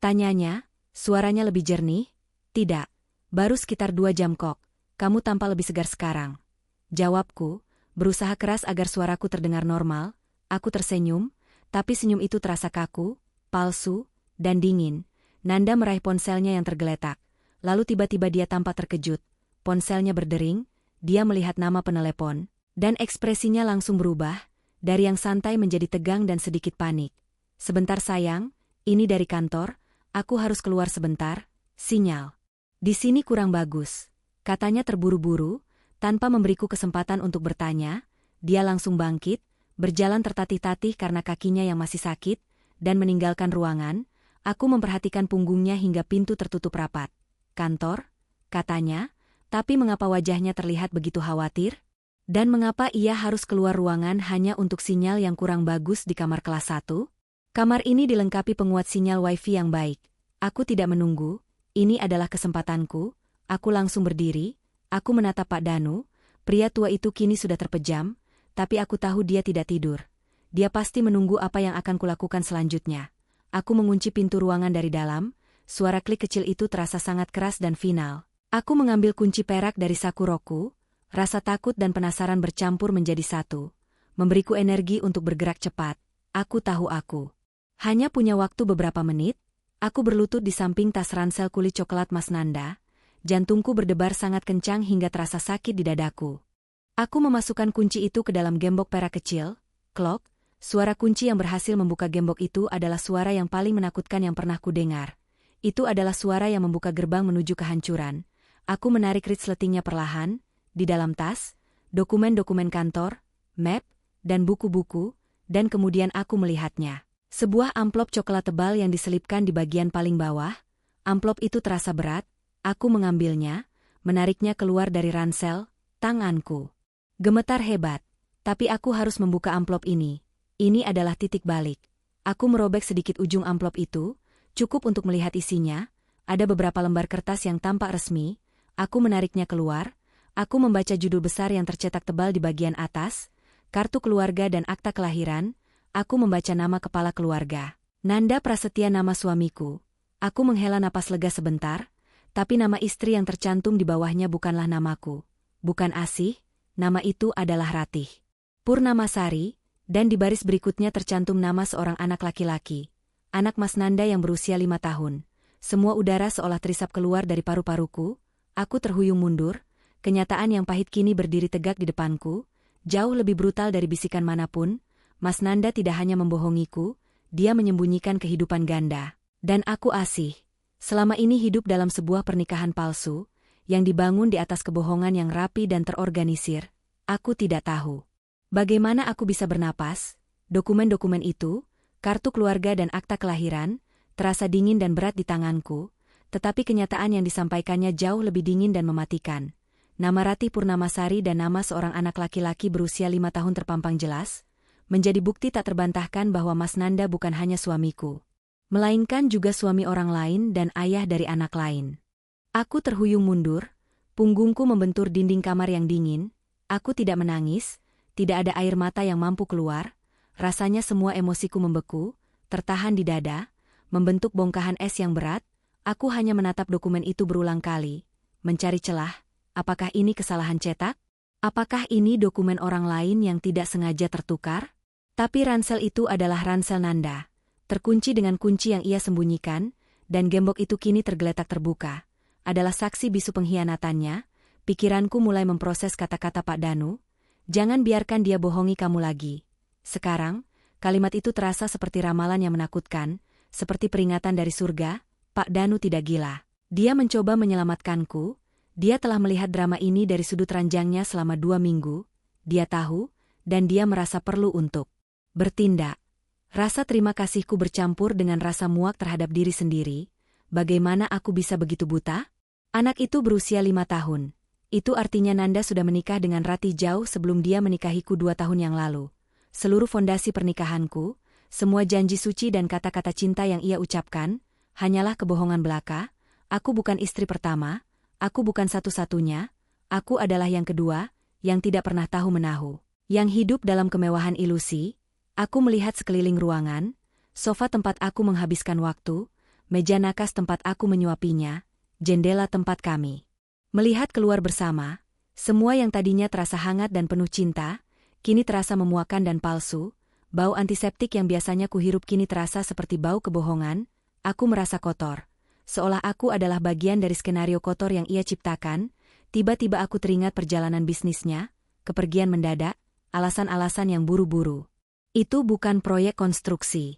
Tanyanya, suaranya lebih jernih. "Tidak, baru sekitar 2 jam kok. Kamu tampak lebih segar sekarang." Jawabku, berusaha keras agar suaraku terdengar normal. Aku tersenyum, tapi senyum itu terasa kaku, palsu, dan dingin. Nanda meraih ponselnya yang tergeletak. Lalu tiba-tiba dia tampak terkejut. Ponselnya berdering, dia melihat nama penelepon, dan ekspresinya langsung berubah, dari yang santai menjadi tegang dan sedikit panik. "Sebentar sayang, ini dari kantor, aku harus keluar sebentar, sinyal di sini kurang bagus," katanya terburu-buru, tanpa memberiku kesempatan untuk bertanya. Dia langsung bangkit, berjalan tertatih-tatih karena kakinya yang masih sakit, dan meninggalkan ruangan. Aku memperhatikan punggungnya hingga pintu tertutup rapat. "Kantor?" katanya, tapi mengapa wajahnya terlihat begitu khawatir? Dan mengapa ia harus keluar ruangan hanya untuk sinyal yang kurang bagus di kamar kelas 1? Kamar ini dilengkapi penguat sinyal wifi yang baik. Aku tidak menunggu, ini adalah kesempatanku. Aku langsung berdiri, aku menatap Pak Danu. Pria tua itu kini sudah terpejam, tapi aku tahu dia tidak tidur. Dia pasti menunggu apa yang akan kulakukan selanjutnya. Aku mengunci pintu ruangan dari dalam, suara klik kecil itu terasa sangat keras dan final. Aku mengambil kunci perak dari saku rokku. Rasa takut dan penasaran bercampur menjadi satu, memberiku energi untuk bergerak cepat. Aku tahu aku hanya punya waktu beberapa menit. Aku berlutut di samping tas ransel kulit coklat Mas Nanda. Jantungku berdebar sangat kencang hingga terasa sakit di dadaku. Aku memasukkan kunci itu ke dalam gembok perak kecil. Klok, suara kunci yang berhasil membuka gembok itu adalah suara yang paling menakutkan yang pernah kudengar. Itu adalah suara yang membuka gerbang menuju kehancuran. Aku menarik resletingnya perlahan. Di dalam tas, dokumen-dokumen kantor, map, dan buku-buku, dan kemudian aku melihatnya. Sebuah amplop coklat tebal yang diselipkan di bagian paling bawah. Amplop itu terasa berat. Aku mengambilnya, menariknya keluar dari ransel tanganku. Gemetar hebat. Tapi aku harus membuka amplop ini. Ini adalah titik balik. Aku merobek sedikit ujung amplop itu, cukup untuk melihat isinya. Ada beberapa lembar kertas yang tampak resmi. Aku menariknya keluar. Aku membaca judul besar yang tercetak tebal di bagian atas, kartu keluarga dan akta kelahiran. Aku membaca nama kepala keluarga. Nanda Prasetya, nama suamiku. Aku menghela napas lega sebentar, tapi nama istri yang tercantum di bawahnya bukanlah namaku. Bukan Asih, nama itu adalah Ratih Purnamasari, dan di baris berikutnya tercantum nama seorang anak laki-laki. Anak Mas Nanda yang berusia 5 tahun. Semua udara seolah terisap keluar dari paru-paruku. Aku terhuyung mundur. Kenyataan yang pahit kini berdiri tegak di depanku. Jauh lebih brutal dari bisikan manapun. Mas Nanda tidak hanya membohongiku, dia menyembunyikan kehidupan ganda. Dan aku Asih. Selama ini hidup dalam sebuah pernikahan palsu, yang dibangun di atas kebohongan yang rapi dan terorganisir. Aku tidak tahu bagaimana aku bisa bernapas. Dokumen-dokumen itu, kartu keluarga dan akta kelahiran, terasa dingin dan berat di tanganku, tetapi kenyataan yang disampaikannya jauh lebih dingin dan mematikan. Nama Ratih Purnamasari dan nama seorang anak laki-laki berusia 5 tahun terpampang jelas, menjadi bukti tak terbantahkan bahwa Mas Nanda bukan hanya suamiku, melainkan juga suami orang lain dan ayah dari anak lain. Aku terhuyung mundur, punggungku membentur dinding kamar yang dingin. Aku tidak menangis, tidak ada air mata yang mampu keluar, rasanya semua emosiku membeku, tertahan di dada, membentuk bongkahan es yang berat. Aku hanya menatap dokumen itu berulang kali, mencari celah. Apakah ini kesalahan cetak? Apakah ini dokumen orang lain yang tidak sengaja tertukar? Tapi ransel itu adalah ransel Nanda, terkunci dengan kunci yang ia sembunyikan, dan gembok itu kini tergeletak terbuka. Adalah saksi bisu pengkhianatannya. Pikiranku mulai memproses kata-kata Pak Danu. Jangan biarkan dia bohongi kamu lagi. Sekarang, kalimat itu terasa seperti ramalan yang menakutkan, seperti peringatan dari surga. Pak Danu tidak gila. Dia mencoba menyelamatkanku. Dia telah melihat drama ini dari sudut ranjangnya selama 2 minggu. Dia tahu, dan dia merasa perlu untuk bertindak. Rasa terima kasihku bercampur dengan rasa muak terhadap diri sendiri. Bagaimana aku bisa begitu buta? Anak itu berusia 5 tahun. Itu artinya Nanda sudah menikah dengan Ratih jauh sebelum dia menikahiku 2 tahun yang lalu. Seluruh fondasi pernikahanku, semua janji suci dan kata-kata cinta yang ia ucapkan, hanyalah kebohongan belaka. Aku bukan istri pertama, aku bukan satu-satunya, aku adalah yang kedua, yang tidak pernah tahu menahu, yang hidup dalam kemewahan ilusi. Aku melihat sekeliling ruangan, sofa tempat aku menghabiskan waktu, meja nakas tempat aku menyuapinya, jendela tempat kami melihat keluar bersama. Semua yang tadinya terasa hangat dan penuh cinta, kini terasa memuakan dan palsu. Bau antiseptik yang biasanya kuhirup kini terasa seperti bau kebohongan. Aku merasa kotor, seolah aku adalah bagian dari skenario kotor yang ia ciptakan. Tiba-tiba aku teringat perjalanan bisnisnya, kepergian mendadak, alasan-alasan yang buru-buru. Itu bukan proyek konstruksi.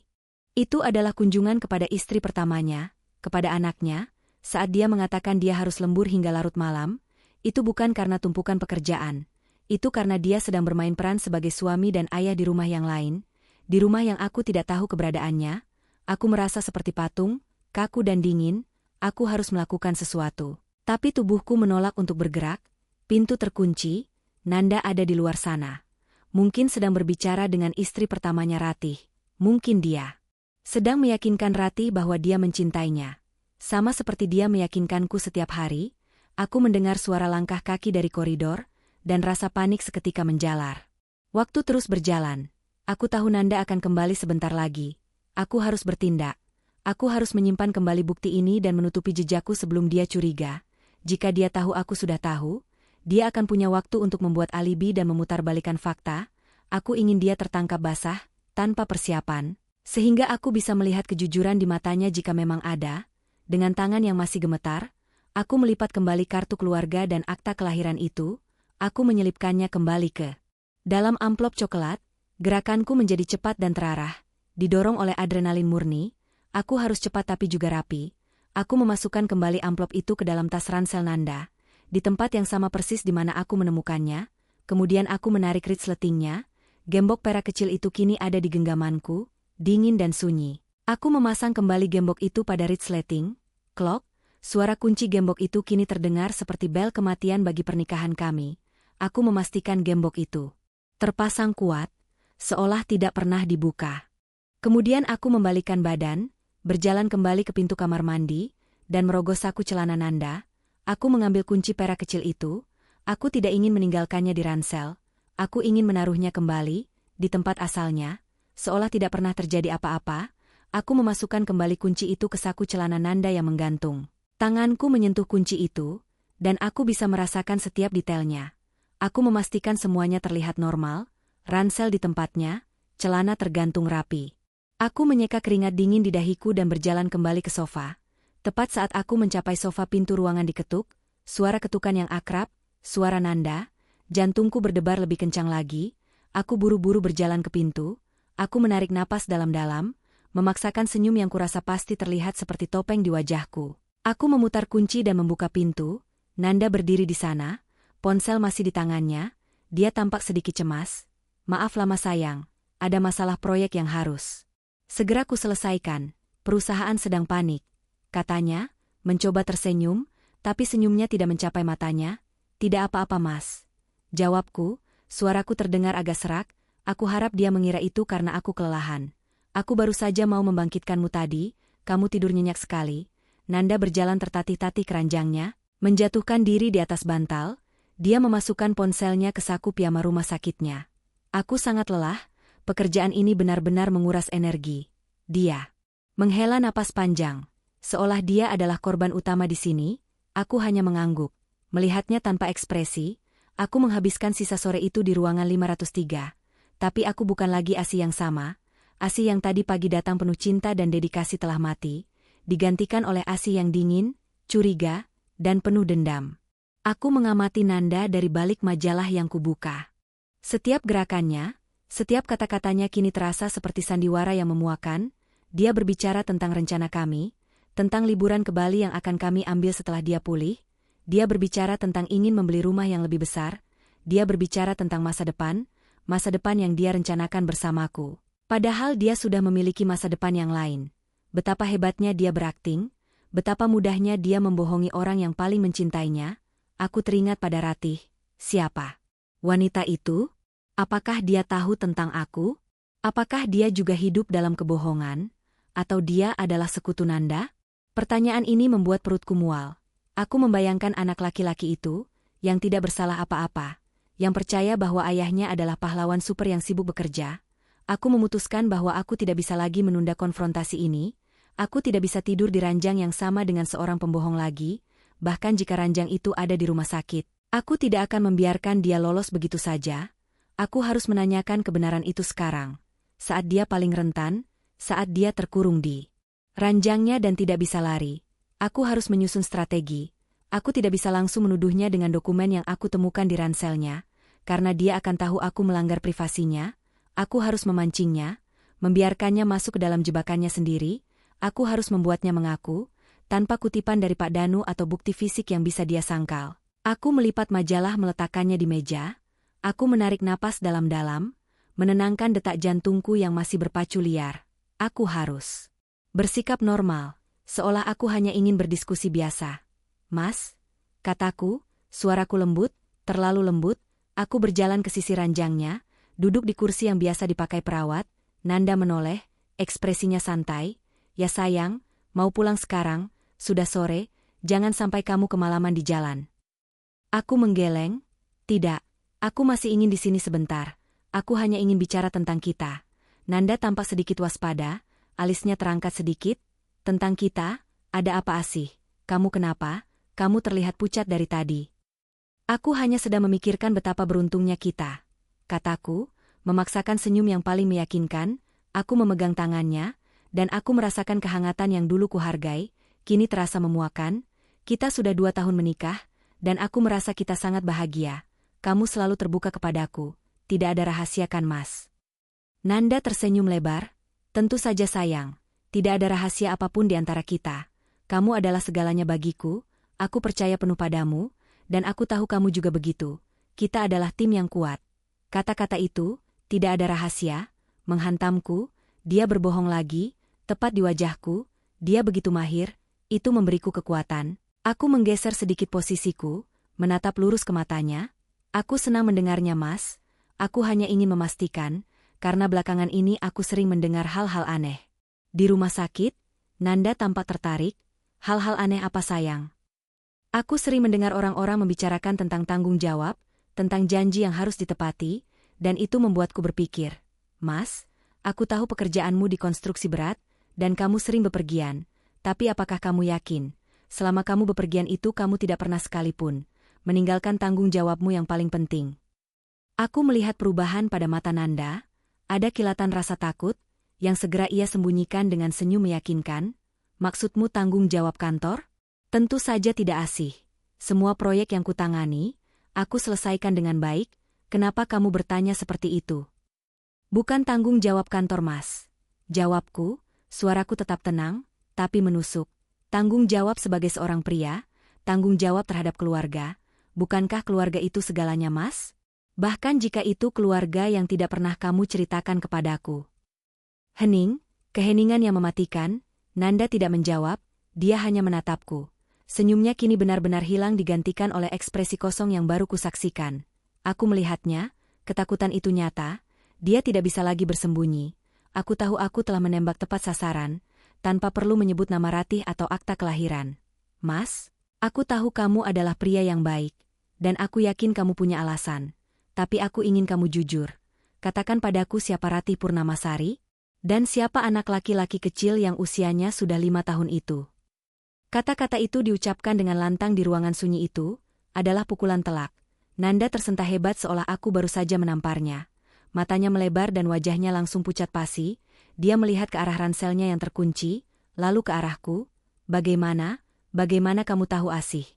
Itu adalah kunjungan kepada istri pertamanya, kepada anaknya. Saat dia mengatakan dia harus lembur hingga larut malam, itu bukan karena tumpukan pekerjaan. Itu karena dia sedang bermain peran sebagai suami dan ayah di rumah yang lain, di rumah yang aku tidak tahu keberadaannya. Aku merasa seperti patung, kaku dan dingin. Aku harus melakukan sesuatu. Tapi tubuhku menolak untuk bergerak. Pintu terkunci. Nanda ada di luar sana. Mungkin sedang berbicara dengan istri pertamanya Ratih. Mungkin dia sedang meyakinkan Ratih bahwa dia mencintainya. Sama seperti dia meyakinkanku setiap hari. Aku mendengar suara langkah kaki dari koridor, dan rasa panik seketika menjalar. Waktu terus berjalan. Aku tahu Nanda akan kembali sebentar lagi. Aku harus bertindak. Aku harus menyimpan kembali bukti ini dan menutupi jejakku sebelum dia curiga. Jika dia tahu aku sudah tahu, dia akan punya waktu untuk membuat alibi dan memutarbalikkan fakta. Aku ingin dia tertangkap basah, tanpa persiapan, sehingga aku bisa melihat kejujuran di matanya jika memang ada. Dengan tangan yang masih gemetar, aku melipat kembali kartu keluarga dan akta kelahiran itu. Aku menyelipkannya kembali ke dalam amplop coklat. Gerakanku menjadi cepat dan terarah, didorong oleh adrenalin murni. Aku harus cepat tapi juga rapi. Aku memasukkan kembali amplop itu ke dalam tas ransel Nanda, di tempat yang sama persis di mana aku menemukannya. Kemudian aku menarik resletingnya. Gembok perak kecil itu kini ada di genggamanku, dingin dan sunyi. Aku memasang kembali gembok itu pada resleting. Klok, suara kunci gembok itu kini terdengar seperti bel kematian bagi pernikahan kami. aku memastikan gembok itu terpasang kuat, seolah tidak pernah dibuka. Kemudian aku membalikkan badan, berjalan kembali ke pintu kamar mandi, dan merogoh saku celana Nanda. Aku mengambil kunci perak kecil itu. Aku tidak ingin meninggalkannya di ransel. Aku ingin menaruhnya kembali, di tempat asalnya, seolah tidak pernah terjadi apa-apa. Aku memasukkan kembali kunci itu ke saku celana Nanda yang menggantung. Tanganku menyentuh kunci itu, dan aku bisa merasakan setiap detailnya. Aku memastikan semuanya terlihat normal, ransel di tempatnya, celana tergantung rapi. Aku menyeka keringat dingin di dahiku dan berjalan kembali ke sofa. Tepat saat aku mencapai sofa, pintu ruangan diketuk, suara ketukan yang akrab, suara Nanda, jantungku berdebar lebih kencang lagi. Aku buru-buru berjalan ke pintu, aku menarik napas dalam-dalam, memaksakan senyum yang kurasa pasti terlihat seperti topeng di wajahku. Aku memutar kunci dan membuka pintu. Nanda berdiri di sana, ponsel masih di tangannya, dia tampak sedikit cemas. Maaf lama sayang, ada masalah proyek yang harus segera ku selesaikan, perusahaan sedang panik, katanya, mencoba tersenyum, tapi senyumnya tidak mencapai matanya. Tidak apa-apa mas. Jawabku, suaraku terdengar agak serak, aku harap dia mengira itu karena aku kelelahan. Aku baru saja mau membangkitkanmu tadi, kamu tidur nyenyak sekali. Nanda berjalan tertatih-tatih ke ranjangnya, menjatuhkan diri di atas bantal, dia memasukkan ponselnya ke saku piyama rumah sakitnya. Aku sangat lelah, pekerjaan ini benar-benar menguras energi. Dia menghela napas panjang, seolah dia adalah korban utama di sini. Aku hanya mengangguk, melihatnya tanpa ekspresi. Aku menghabiskan sisa sore itu di ruangan 503. Tapi aku bukan lagi Asi yang sama. Asi yang tadi pagi datang penuh cinta dan dedikasi telah mati, digantikan oleh Asi yang dingin, curiga, dan penuh dendam. Aku mengamati Nanda dari balik majalah yang kubuka. Setiap gerakannya, setiap kata-katanya kini terasa seperti sandiwara yang memuakan. Dia berbicara tentang rencana kami, tentang liburan ke Bali yang akan kami ambil setelah dia pulih. Dia berbicara tentang ingin membeli rumah yang lebih besar. Dia berbicara tentang masa depan yang dia rencanakan bersamaku. Padahal dia sudah memiliki masa depan yang lain. Betapa hebatnya dia berakting, betapa mudahnya dia membohongi orang yang paling mencintainya. Aku teringat pada Ratih. Siapa wanita itu? Apakah dia tahu tentang aku? Apakah dia juga hidup dalam kebohongan? Atau dia adalah sekutu Nanda? Pertanyaan ini membuat perutku mual. Aku membayangkan anak laki-laki itu, yang tidak bersalah apa-apa, yang percaya bahwa ayahnya adalah pahlawan super yang sibuk bekerja. Aku memutuskan bahwa aku tidak bisa lagi menunda konfrontasi ini. Aku tidak bisa tidur di ranjang yang sama dengan seorang pembohong lagi, bahkan jika ranjang itu ada di rumah sakit. Aku tidak akan membiarkan dia lolos begitu saja. Aku harus menanyakan kebenaran itu sekarang, saat dia paling rentan, saat dia terkurung di ranjangnya dan tidak bisa lari. Aku harus menyusun strategi. Aku tidak bisa langsung menuduhnya dengan dokumen yang aku temukan di ranselnya, karena dia akan tahu aku melanggar privasinya. Aku harus memancingnya, membiarkannya masuk ke dalam jebakannya sendiri. Aku harus membuatnya mengaku, tanpa kutipan dari Pak Danu atau bukti fisik yang bisa dia sangkal. Aku melipat majalah meletakkannya di meja. Aku menarik napas dalam-dalam, menenangkan detak jantungku yang masih berpacu liar. Aku harus bersikap normal, seolah aku hanya ingin berdiskusi biasa. Mas, kataku, suaraku lembut, terlalu lembut. Aku berjalan ke sisi ranjangnya, duduk di kursi yang biasa dipakai perawat. Nanda menoleh, ekspresinya santai. Ya sayang, mau pulang sekarang, sudah sore, jangan sampai kamu kemalaman di jalan. Aku menggeleng, tidak, aku masih ingin di sini sebentar. Aku hanya ingin bicara tentang kita. Nanda tampak sedikit waspada, alisnya terangkat sedikit. Tentang kita, ada apa Asih? Kamu kenapa? Kamu terlihat pucat dari tadi. Aku hanya sedang memikirkan betapa beruntungnya kita, kataku, memaksakan senyum yang paling meyakinkan. Aku memegang tangannya, dan aku merasakan kehangatan yang dulu kuhargai, kini terasa memuakan. Kita sudah 2 tahun menikah, dan aku merasa kita sangat bahagia. Kamu selalu terbuka kepadaku, tidak ada rahasia kan mas? Nanda tersenyum lebar. Tentu saja sayang, tidak ada rahasia apapun di antara kita. Kamu adalah segalanya bagiku, aku percaya penuh padamu, dan aku tahu kamu juga begitu. Kita adalah tim yang kuat. Kata-kata itu, tidak ada rahasia, menghantamku. Dia berbohong lagi, tepat di wajahku. Dia begitu mahir, itu memberiku kekuatan. Aku menggeser sedikit posisiku, menatap lurus ke matanya. Aku senang mendengarnya, Mas. Aku hanya ingin memastikan, karena belakangan ini aku sering mendengar hal-hal aneh. Di rumah sakit, Nanda tampak tertarik. Hal-hal aneh apa, sayang? Aku sering mendengar orang-orang membicarakan tentang tanggung jawab, tentang janji yang harus ditepati, dan itu membuatku berpikir, Mas, aku tahu pekerjaanmu di konstruksi berat, dan kamu sering bepergian, tapi apakah kamu yakin, selama kamu bepergian itu kamu tidak pernah sekalipun meninggalkan tanggung jawabmu yang paling penting? Aku melihat perubahan pada mata Nanda, ada kilatan rasa takut, yang segera ia sembunyikan dengan senyum meyakinkan. Maksudmu tanggung jawab kantor? Tentu saja tidak, Asih. Semua proyek yang kutangani, aku selesaikan dengan baik. Kenapa kamu bertanya seperti itu? Bukan tanggung jawab kantor, Mas. Jawabku, suaraku tetap tenang, tapi menusuk. Tanggung jawab sebagai seorang pria, tanggung jawab terhadap keluarga. Bukankah keluarga itu segalanya, Mas? Bahkan jika itu keluarga yang tidak pernah kamu ceritakan kepadaku. Hening, keheningan yang mematikan. Nanda tidak menjawab, dia hanya menatapku. Senyumnya kini benar-benar hilang digantikan oleh ekspresi kosong yang baru kusaksikan. Aku melihatnya, ketakutan itu nyata, dia tidak bisa lagi bersembunyi. Aku tahu aku telah menembak tepat sasaran, tanpa perlu menyebut nama Ratih atau akta kelahiran. Mas, aku tahu kamu adalah pria yang baik, dan aku yakin kamu punya alasan. Tapi aku ingin kamu jujur. Katakan padaku siapa Ratih Purnamasari? Dan siapa anak laki-laki kecil yang usianya sudah 5 tahun itu? Kata-kata itu diucapkan dengan lantang di ruangan sunyi itu, adalah pukulan telak. Nanda tersentak hebat seolah aku baru saja menamparnya. Matanya melebar dan wajahnya langsung pucat pasi, dia melihat ke arah ranselnya yang terkunci, lalu ke arahku. Bagaimana kamu tahu, Asih?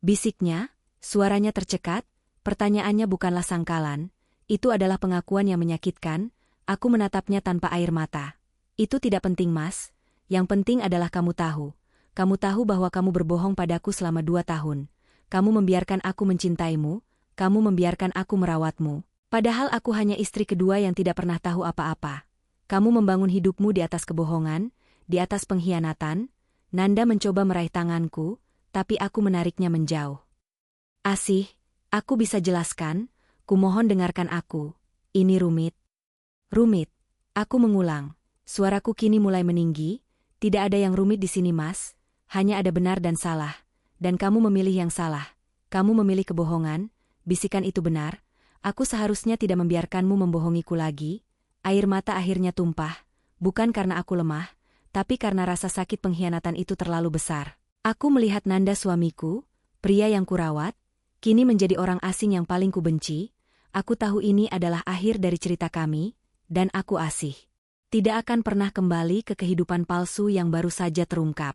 Bisiknya, suaranya tercekat, pertanyaannya bukanlah sangkalan, itu adalah pengakuan yang menyakitkan. Aku menatapnya tanpa air mata. Itu tidak penting, Mas. Yang penting adalah kamu tahu. Kamu tahu bahwa kamu berbohong padaku selama 2 tahun. Kamu membiarkan aku mencintaimu, kamu membiarkan aku merawatmu. Padahal aku hanya istri kedua yang tidak pernah tahu apa-apa. Kamu membangun hidupmu di atas kebohongan, di atas pengkhianatan. Nanda mencoba meraih tanganku, tapi aku menariknya menjauh. Asih, aku bisa jelaskan, kumohon dengarkan aku. Ini rumit. Rumit. Aku mengulang. Suaraku kini mulai meninggi. Tidak ada yang rumit di sini, Mas. Hanya ada benar dan salah. Dan kamu memilih yang salah. Kamu memilih kebohongan. Bisikan itu benar. Aku seharusnya tidak membiarkanmu membohongiku lagi. Air mata akhirnya tumpah. Bukan karena aku lemah, tapi karena rasa sakit pengkhianatan itu terlalu besar. Aku melihat Nanda suamiku, pria yang kurawat, kini menjadi orang asing yang paling kubenci. Aku tahu ini adalah akhir dari cerita kami. Dan aku, Asih, tidak akan pernah kembali ke kehidupan palsu yang baru saja terungkap.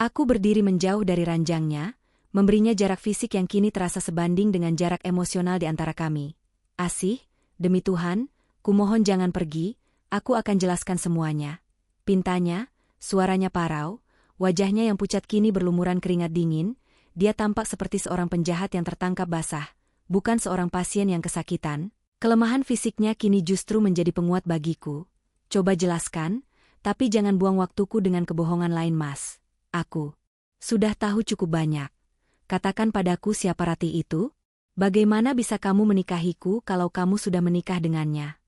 Aku berdiri menjauh dari ranjangnya, memberinya jarak fisik yang kini terasa sebanding dengan jarak emosional di antara kami. Asih, demi Tuhan, kumohon jangan pergi, aku akan jelaskan semuanya. Pintanya, suaranya parau, wajahnya yang pucat kini berlumuran keringat dingin, dia tampak seperti seorang penjahat yang tertangkap basah, bukan seorang pasien yang kesakitan. Kelemahan fisiknya kini justru menjadi penguat bagiku. Coba jelaskan, tapi jangan buang waktuku dengan kebohongan lain, Mas. Aku sudah tahu cukup banyak. Katakan padaku siapa Ratih itu? Bagaimana bisa kamu menikahiku kalau kamu sudah menikah dengannya?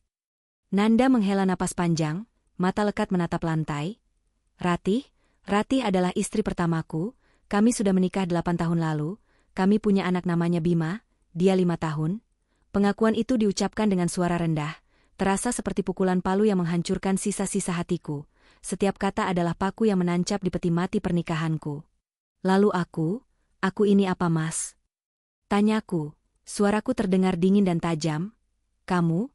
Nanda menghela napas panjang, mata lekat menatap lantai. Ratih adalah istri pertamaku, kami sudah menikah 8 tahun lalu, kami punya anak namanya Bima, dia 5 tahun. Pengakuan itu diucapkan dengan suara rendah, terasa seperti pukulan palu yang menghancurkan sisa-sisa hatiku. Setiap kata adalah paku yang menancap di peti mati pernikahanku. Lalu aku ini apa, Mas? Tanyaku, suaraku terdengar dingin dan tajam. Kamu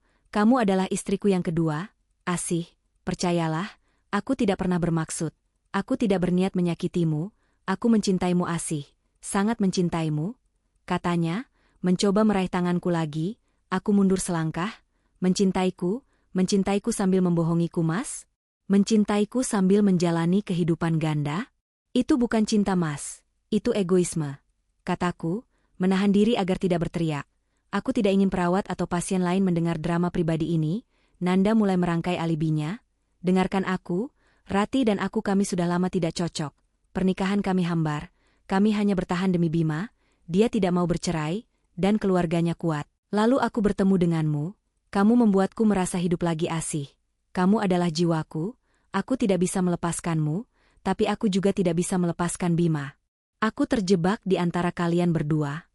adalah istriku yang kedua, Asih, percayalah, aku tidak pernah bermaksud. Aku tidak berniat menyakitimu, aku mencintaimu, Asih, sangat mencintaimu. Katanya, mencoba meraih tanganku lagi, aku mundur selangkah. Mencintaiku sambil membohongiku, Mas? Mencintaiku sambil menjalani kehidupan ganda? Itu bukan cinta, Mas. Itu egoisme. Kataku, menahan diri agar tidak berteriak. Aku tidak ingin perawat atau pasien lain mendengar drama pribadi ini. Nanda mulai merangkai alibinya. Dengarkan aku, Ratih dan aku kami sudah lama tidak cocok. Pernikahan kami hambar. Kami hanya bertahan demi Bima. Dia tidak mau bercerai. dan keluarganya kuat. Lalu aku bertemu denganmu, kamu membuatku merasa hidup lagi Asih. Kamu adalah jiwaku, aku tidak bisa melepaskanmu, tapi aku juga tidak bisa melepaskan Bima. Aku terjebak di antara kalian berdua.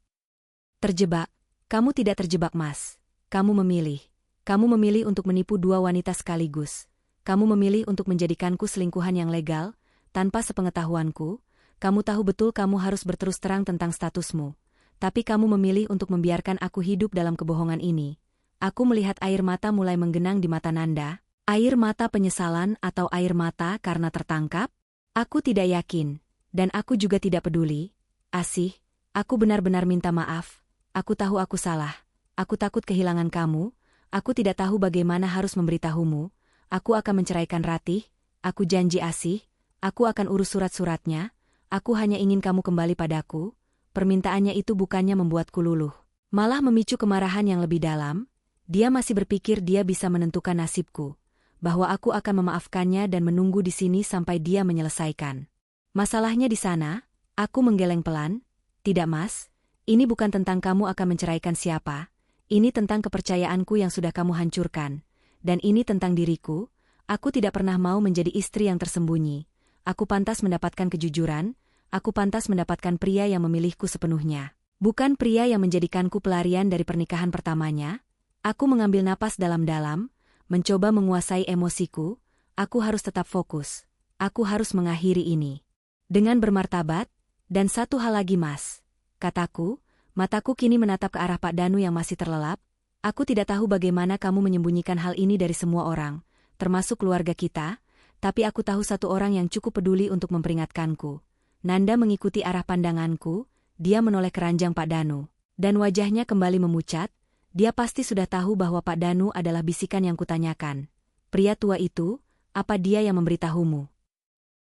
Terjebak? Kamu tidak terjebak, Mas. Kamu memilih. Kamu memilih untuk menipu dua wanita sekaligus. Kamu memilih untuk menjadikanku selingkuhan yang legal, tanpa sepengetahuanku. Kamu tahu betul kamu harus berterus terang tentang statusmu. Tapi kamu memilih untuk membiarkan aku hidup dalam kebohongan ini. Aku melihat air mata mulai menggenang di mata Nanda. Air mata penyesalan atau air mata karena tertangkap? Aku tidak yakin. Dan aku juga tidak peduli. Asih, aku benar-benar minta maaf. Aku tahu aku salah. Aku takut kehilangan kamu. Aku tidak tahu bagaimana harus memberitahumu. Aku akan menceraikan Ratih. Aku janji Asih. Aku akan urus surat-suratnya. Aku hanya ingin kamu kembali padaku. Permintaannya itu bukannya membuatku luluh, malah memicu kemarahan yang lebih dalam. Dia masih berpikir dia bisa menentukan nasibku, bahwa aku akan memaafkannya dan menunggu di sini sampai dia menyelesaikan. Masalahnya di sana, aku menggeleng pelan. Tidak, Mas, ini bukan tentang kamu akan menceraikan siapa. Ini tentang kepercayaanku yang sudah kamu hancurkan. Dan ini tentang diriku. Aku tidak pernah mau menjadi istri yang tersembunyi. Aku pantas mendapatkan kejujuran. Aku pantas mendapatkan pria yang memilihku sepenuhnya. Bukan pria yang menjadikanku pelarian dari pernikahan pertamanya. Aku mengambil napas dalam-dalam, mencoba menguasai emosiku. Aku harus tetap fokus. Aku harus mengakhiri ini dengan bermartabat. Dan satu hal lagi, Mas, kataku, mataku kini menatap ke arah Pak Danu yang masih terlelap. Aku tidak tahu bagaimana kamu menyembunyikan hal ini dari semua orang, termasuk keluarga kita, tapi aku tahu satu orang yang cukup peduli untuk memperingatkanku. Nanda mengikuti arah pandanganku, dia menoleh keranjang Pak Danu. Dan wajahnya kembali memucat, dia pasti sudah tahu bahwa Pak Danu adalah bisikan yang kutanyakan. Pria tua itu, apa dia yang memberitahumu?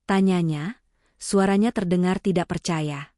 Tanyanya, suaranya terdengar tidak percaya.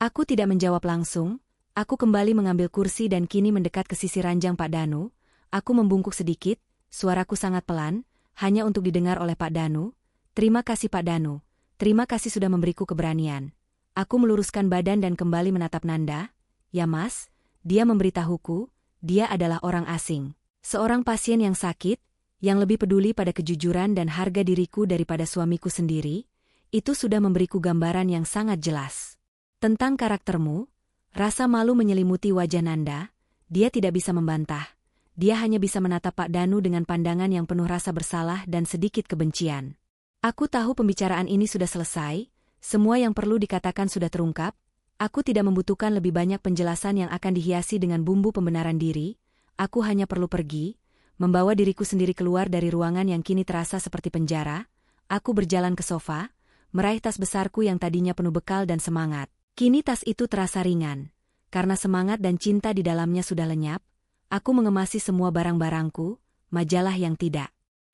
Aku tidak menjawab langsung, aku kembali mengambil kursi dan kini mendekat ke sisi ranjang Pak Danu. Aku membungkuk sedikit, suaraku sangat pelan, hanya untuk didengar oleh Pak Danu. Terima kasih Pak Danu. Terima kasih sudah memberiku keberanian. Aku meluruskan badan dan kembali menatap Nanda. Ya Mas, dia memberitahuku, dia adalah orang asing. Seorang pasien yang sakit, yang lebih peduli pada kejujuran dan harga diriku daripada suamiku sendiri, itu sudah memberiku gambaran yang sangat jelas. Tentang karaktermu, rasa malu menyelimuti wajah Nanda, dia tidak bisa membantah. Dia hanya bisa menatap Pak Danu dengan pandangan yang penuh rasa bersalah dan sedikit kebencian. Aku tahu pembicaraan ini sudah selesai, semua yang perlu dikatakan sudah terungkap, aku tidak membutuhkan lebih banyak penjelasan yang akan dihiasi dengan bumbu pembenaran diri, aku hanya perlu pergi, membawa diriku sendiri keluar dari ruangan yang kini terasa seperti penjara. Aku berjalan ke sofa, meraih tas besarku yang tadinya penuh bekal dan semangat. Kini tas itu terasa ringan, karena semangat dan cinta di dalamnya sudah lenyap. Aku mengemasi semua barang-barangku, majalah yang tidak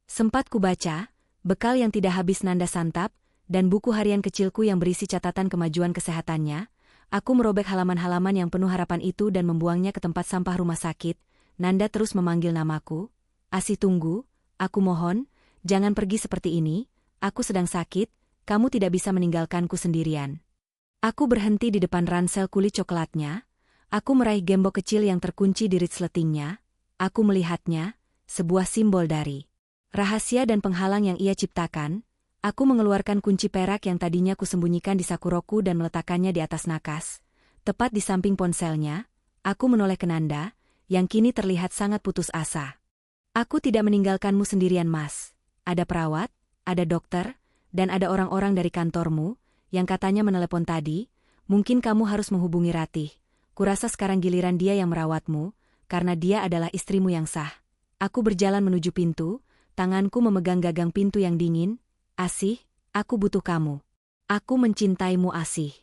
sempat kubaca, bekal yang tidak habis Nanda santap, dan buku harian kecilku yang berisi catatan kemajuan kesehatannya. Aku merobek halaman-halaman yang penuh harapan itu dan membuangnya ke tempat sampah rumah sakit. Nanda terus memanggil namaku. Asih, tunggu, aku mohon, jangan pergi seperti ini, aku sedang sakit, kamu tidak bisa meninggalkanku sendirian. Aku berhenti di depan ransel kulit coklatnya, aku meraih gembok kecil yang terkunci di resletingnya, aku melihatnya, sebuah simbol dari rahasia dan penghalang yang ia ciptakan. Aku mengeluarkan kunci perak yang tadinya kusembunyikan di sakuroku dan meletakkannya di atas nakas. Tepat di samping ponselnya, aku menoleh ke Nanda, yang kini terlihat sangat putus asa. Aku tidak meninggalkanmu sendirian, Mas. Ada perawat, ada dokter, dan ada orang-orang dari kantormu, yang katanya menelepon tadi. Mungkin kamu harus menghubungi Ratih. Kurasa sekarang giliran dia yang merawatmu, karena dia adalah istrimu yang sah. Aku berjalan menuju pintu, tanganku memegang gagang pintu yang dingin. Asih, aku butuh kamu. Aku mencintaimu, Asih.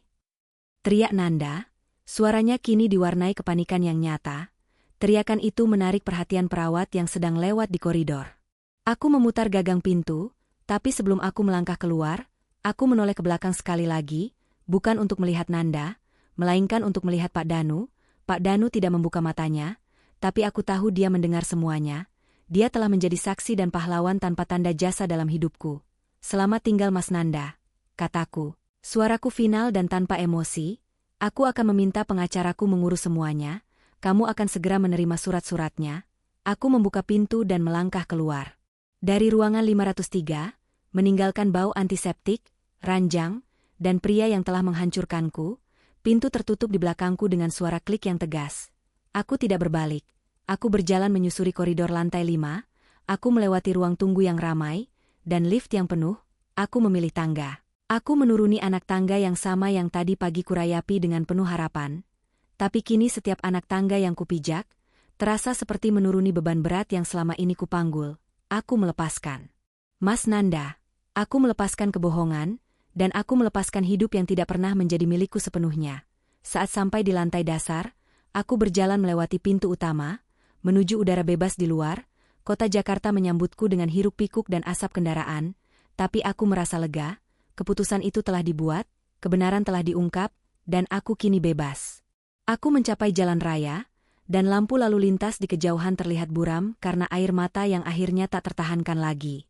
Teriak Nanda, suaranya kini diwarnai kepanikan yang nyata. Teriakan itu menarik perhatian perawat yang sedang lewat di koridor. Aku memutar gagang pintu, tapi sebelum aku melangkah keluar, aku menoleh ke belakang sekali lagi, bukan untuk melihat Nanda, melainkan untuk melihat Pak Danu. Pak Danu tidak membuka matanya, tapi aku tahu dia mendengar semuanya. Dia telah menjadi saksi dan pahlawan tanpa tanda jasa dalam hidupku. Selamat tinggal Mas Nanda, kataku. Suaraku final dan tanpa emosi. Aku akan meminta pengacaraku mengurus semuanya. kamu akan segera menerima surat-suratnya. Aku membuka pintu dan melangkah keluar. Dari ruangan 503, meninggalkan bau antiseptik, ranjang, dan pria yang telah menghancurkanku, pintu tertutup di belakangku dengan suara klik yang tegas. Aku tidak berbalik. Aku berjalan menyusuri koridor lantai 5, aku melewati ruang tunggu yang ramai, dan lift yang penuh, aku memilih tangga. Aku menuruni anak tangga yang sama yang tadi pagi kurayapi dengan penuh harapan. Tapi kini setiap anak tangga yang kupijak, terasa seperti menuruni beban berat yang selama ini kupanggul. Aku melepaskan. Mas Nanda, aku melepaskan kebohongan, dan aku melepaskan hidup yang tidak pernah menjadi milikku sepenuhnya. Saat sampai di lantai dasar, aku berjalan melewati pintu utama, menuju udara bebas di luar. Kota Jakarta menyambutku dengan hiruk-pikuk dan asap kendaraan, tapi aku merasa lega, keputusan itu telah dibuat, kebenaran telah diungkap, dan aku kini bebas. Aku mencapai jalan raya, dan lampu lalu lintas di kejauhan terlihat buram karena air mata yang akhirnya tak tertahankan lagi.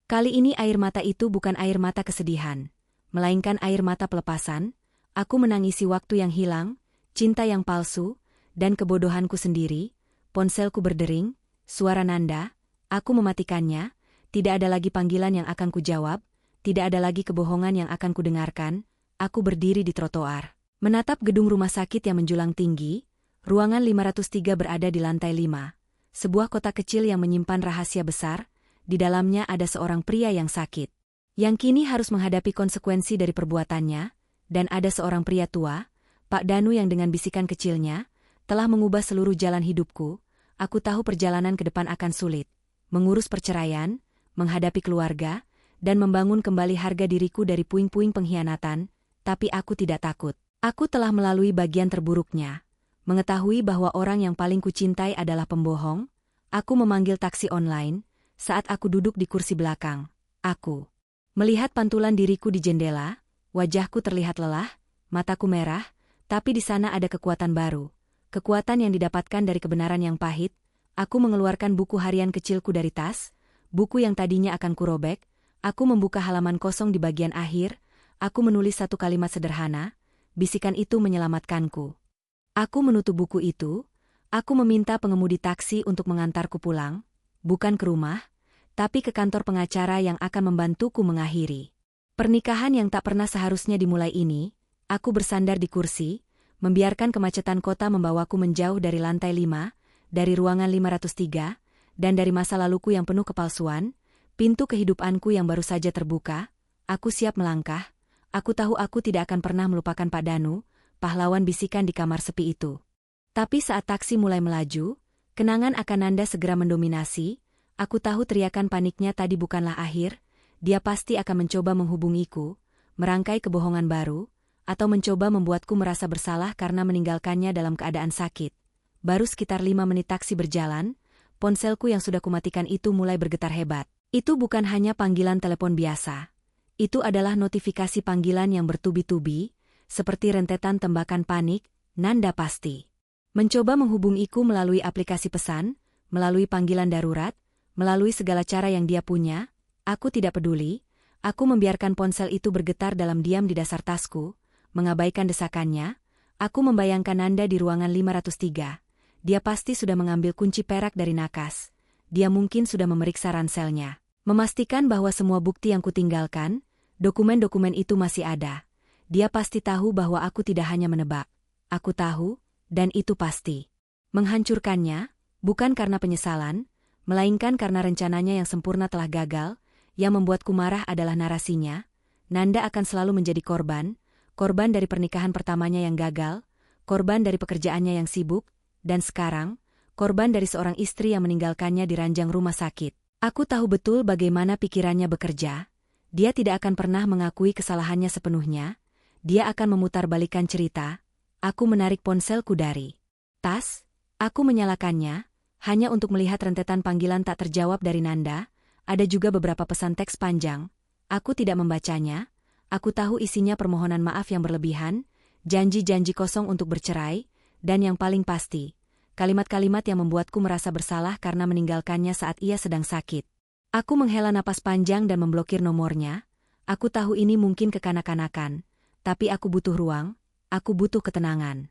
Kali ini air mata itu bukan air mata kesedihan, melainkan air mata pelepasan. Aku menangisi waktu yang hilang, cinta yang palsu, dan kebodohanku sendiri. Ponselku berdering, suara Nanda, aku mematikannya, tidak ada lagi panggilan yang akan kujawab, tidak ada lagi kebohongan yang akan kudengarkan. Aku berdiri di trotoar, menatap gedung rumah sakit yang menjulang tinggi. Ruangan 503 berada di lantai 5, sebuah kota kecil yang menyimpan rahasia besar. Di dalamnya ada seorang pria yang sakit, yang kini harus menghadapi konsekuensi dari perbuatannya, dan ada seorang pria tua, Pak Danu, yang dengan bisikan kecilnya telah mengubah seluruh jalan hidupku. Aku tahu perjalanan ke depan akan sulit, mengurus perceraian, menghadapi keluarga, dan membangun kembali harga diriku dari puing-puing pengkhianatan, tapi aku tidak takut. Aku telah melalui bagian terburuknya. Mengetahui bahwa orang yang paling kucintai adalah pembohong, aku memanggil taksi online. Saat aku duduk di kursi belakang, aku melihat pantulan diriku di jendela. Wajahku terlihat lelah, mataku merah, tapi di sana ada kekuatan baru. Kekuatan yang didapatkan dari kebenaran yang pahit. Aku mengeluarkan buku harian kecilku dari tas, buku yang tadinya akan kurobek. Aku membuka halaman kosong di bagian akhir. Aku menulis satu kalimat sederhana. Bisikan itu menyelamatkanku. Aku menutup buku itu. Aku meminta pengemudi taksi untuk mengantarku pulang, bukan ke rumah, tapi ke kantor pengacara yang akan membantuku mengakhiri pernikahan yang tak pernah seharusnya dimulai ini. Aku bersandar di kursi, membiarkan kemacetan kota membawaku menjauh dari lantai 5, dari ruangan 503, dan dari masa laluku yang penuh kepalsuan, pintu kehidupanku yang baru saja terbuka. Aku siap melangkah. Aku tahu aku tidak akan pernah melupakan Pak Danu, pahlawan bisikan di kamar sepi itu. Tapi saat taksi mulai melaju, kenangan akan Nanda segera mendominasi. Aku tahu teriakan paniknya tadi bukanlah akhir. Dia pasti akan mencoba menghubungiku, merangkai kebohongan baru, atau mencoba membuatku merasa bersalah karena meninggalkannya dalam keadaan sakit. Baru sekitar 5 menit taksi berjalan, ponselku yang sudah kumatikan itu mulai bergetar hebat. Itu bukan hanya panggilan telepon biasa. Itu adalah notifikasi panggilan yang bertubi-tubi, seperti rentetan tembakan panik. Nanda pasti mencoba menghubungiku melalui aplikasi pesan, melalui panggilan darurat, melalui segala cara yang dia punya. Aku tidak peduli. Aku membiarkan ponsel itu bergetar dalam diam di dasar tasku, mengabaikan desakannya. Aku membayangkan Nanda di ruangan 503. Dia pasti sudah mengambil kunci perak dari nakas. Dia mungkin sudah memeriksa ranselnya, memastikan bahwa semua bukti yang kutinggalkan, dokumen-dokumen itu masih ada. Dia pasti tahu bahwa aku tidak hanya menebak. Aku tahu, dan itu pasti menghancurkannya, bukan karena penyesalan, melainkan karena rencananya yang sempurna telah gagal. Yang membuatku marah adalah narasinya. Nanda akan selalu menjadi korban dari pernikahan pertamanya yang gagal, korban dari pekerjaannya yang sibuk, dan sekarang, korban dari seorang istri yang meninggalkannya di ranjang rumah sakit. Aku tahu betul bagaimana pikirannya bekerja. Dia tidak akan pernah mengakui kesalahannya sepenuhnya. Dia akan memutarbalikkan cerita. Aku menarik ponselku dari tas. Aku menyalakannya, hanya untuk melihat rentetan panggilan tak terjawab dari Nanda. Ada juga beberapa pesan teks panjang. Aku tidak membacanya. Aku tahu isinya permohonan maaf yang berlebihan, janji-janji kosong untuk bercerai, dan yang paling pasti, kalimat-kalimat yang membuatku merasa bersalah karena meninggalkannya saat ia sedang sakit. Aku menghela napas panjang dan memblokir nomornya. Aku tahu ini mungkin kekanak-kanakan, tapi aku butuh ruang, aku butuh ketenangan.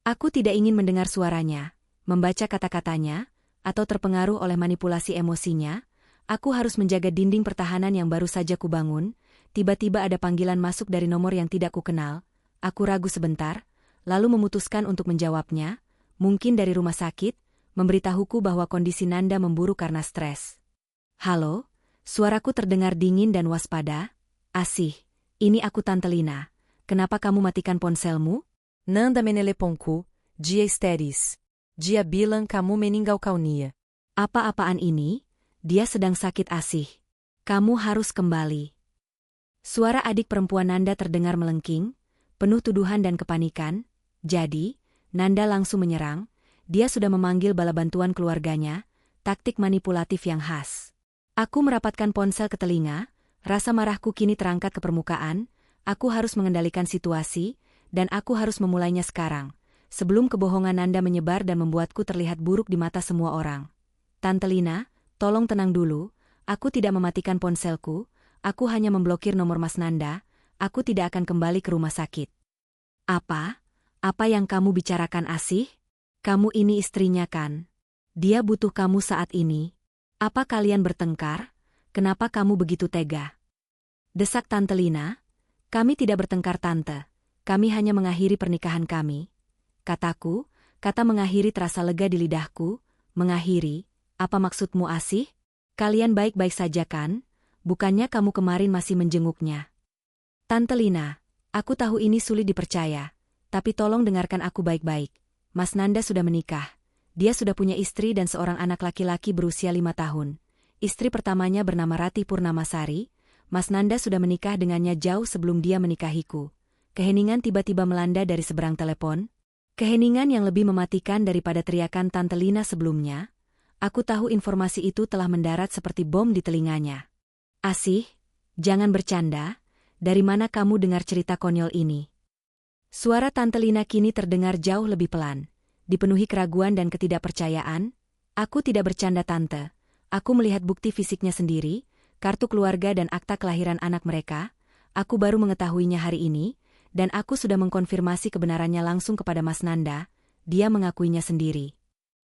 Aku tidak ingin mendengar suaranya. membaca kata-katanya, atau terpengaruh oleh manipulasi emosinya. Aku harus menjaga dinding pertahanan yang baru saja kubangun. Tiba-tiba ada panggilan masuk dari nomor yang tidak kukenal. Aku ragu sebentar, lalu memutuskan untuk menjawabnya, mungkin dari rumah sakit, memberitahuku bahwa kondisi Nanda memburuk karena stres. Halo, suaraku terdengar dingin dan waspada. Asih, ini aku Tante Lina. Kenapa kamu matikan ponselmu? Nanda meneleponku, dia histeris. Dia bilang kamu meninggal kaunia. Apa-apaan ini? Dia sedang sakit Asih. Kamu harus kembali. Suara adik perempuan Nanda terdengar melengking, penuh tuduhan dan kepanikan. Jadi, Nanda langsung menyerang. Dia sudah memanggil bala bantuan keluarganya, taktik manipulatif yang khas. Aku merapatkan ponsel ke telinga, rasa marahku kini terangkat ke permukaan. Aku harus mengendalikan situasi, dan aku harus memulainya sekarang, sebelum kebohongan Nanda menyebar dan membuatku terlihat buruk di mata semua orang. Tante Lina, tolong tenang dulu, aku tidak mematikan ponselku, aku hanya memblokir nomor Mas Nanda, aku tidak akan kembali ke rumah sakit. Apa? Apa yang kamu bicarakan Asih? Kamu ini istrinya kan? Dia butuh kamu saat ini. Apa kalian bertengkar? Kenapa kamu begitu tega? Desak Tante Lina. Kami tidak bertengkar Tante, kami hanya mengakhiri pernikahan kami. Kataku, kata mengakhiri terasa lega di lidahku. Mengakhiri? Apa maksudmu Asih? Kalian baik-baik saja kan? Bukannya kamu kemarin masih menjenguknya? Tante Lina, aku tahu ini sulit dipercaya, tapi tolong dengarkan aku baik-baik. Mas Nanda sudah menikah. Dia sudah punya istri dan seorang anak laki-laki berusia 5 tahun. Istri pertamanya bernama Ratih Purnamasari. Mas Nanda sudah menikah dengannya jauh sebelum dia menikahiku. Keheningan tiba-tiba melanda dari seberang telepon. Keheningan yang lebih mematikan daripada teriakan Tante Lina sebelumnya. Aku tahu informasi itu telah mendarat seperti bom di telinganya. Asih, jangan bercanda. Dari mana kamu dengar cerita konyol ini? Suara Tante Lina kini terdengar jauh lebih pelan, dipenuhi keraguan dan ketidakpercayaan. Aku tidak bercanda Tante. Aku melihat bukti fisiknya sendiri, kartu keluarga dan akta kelahiran anak mereka. Aku baru mengetahuinya hari ini, dan aku sudah mengkonfirmasi kebenarannya langsung kepada Mas Nanda. Dia mengakuinya sendiri.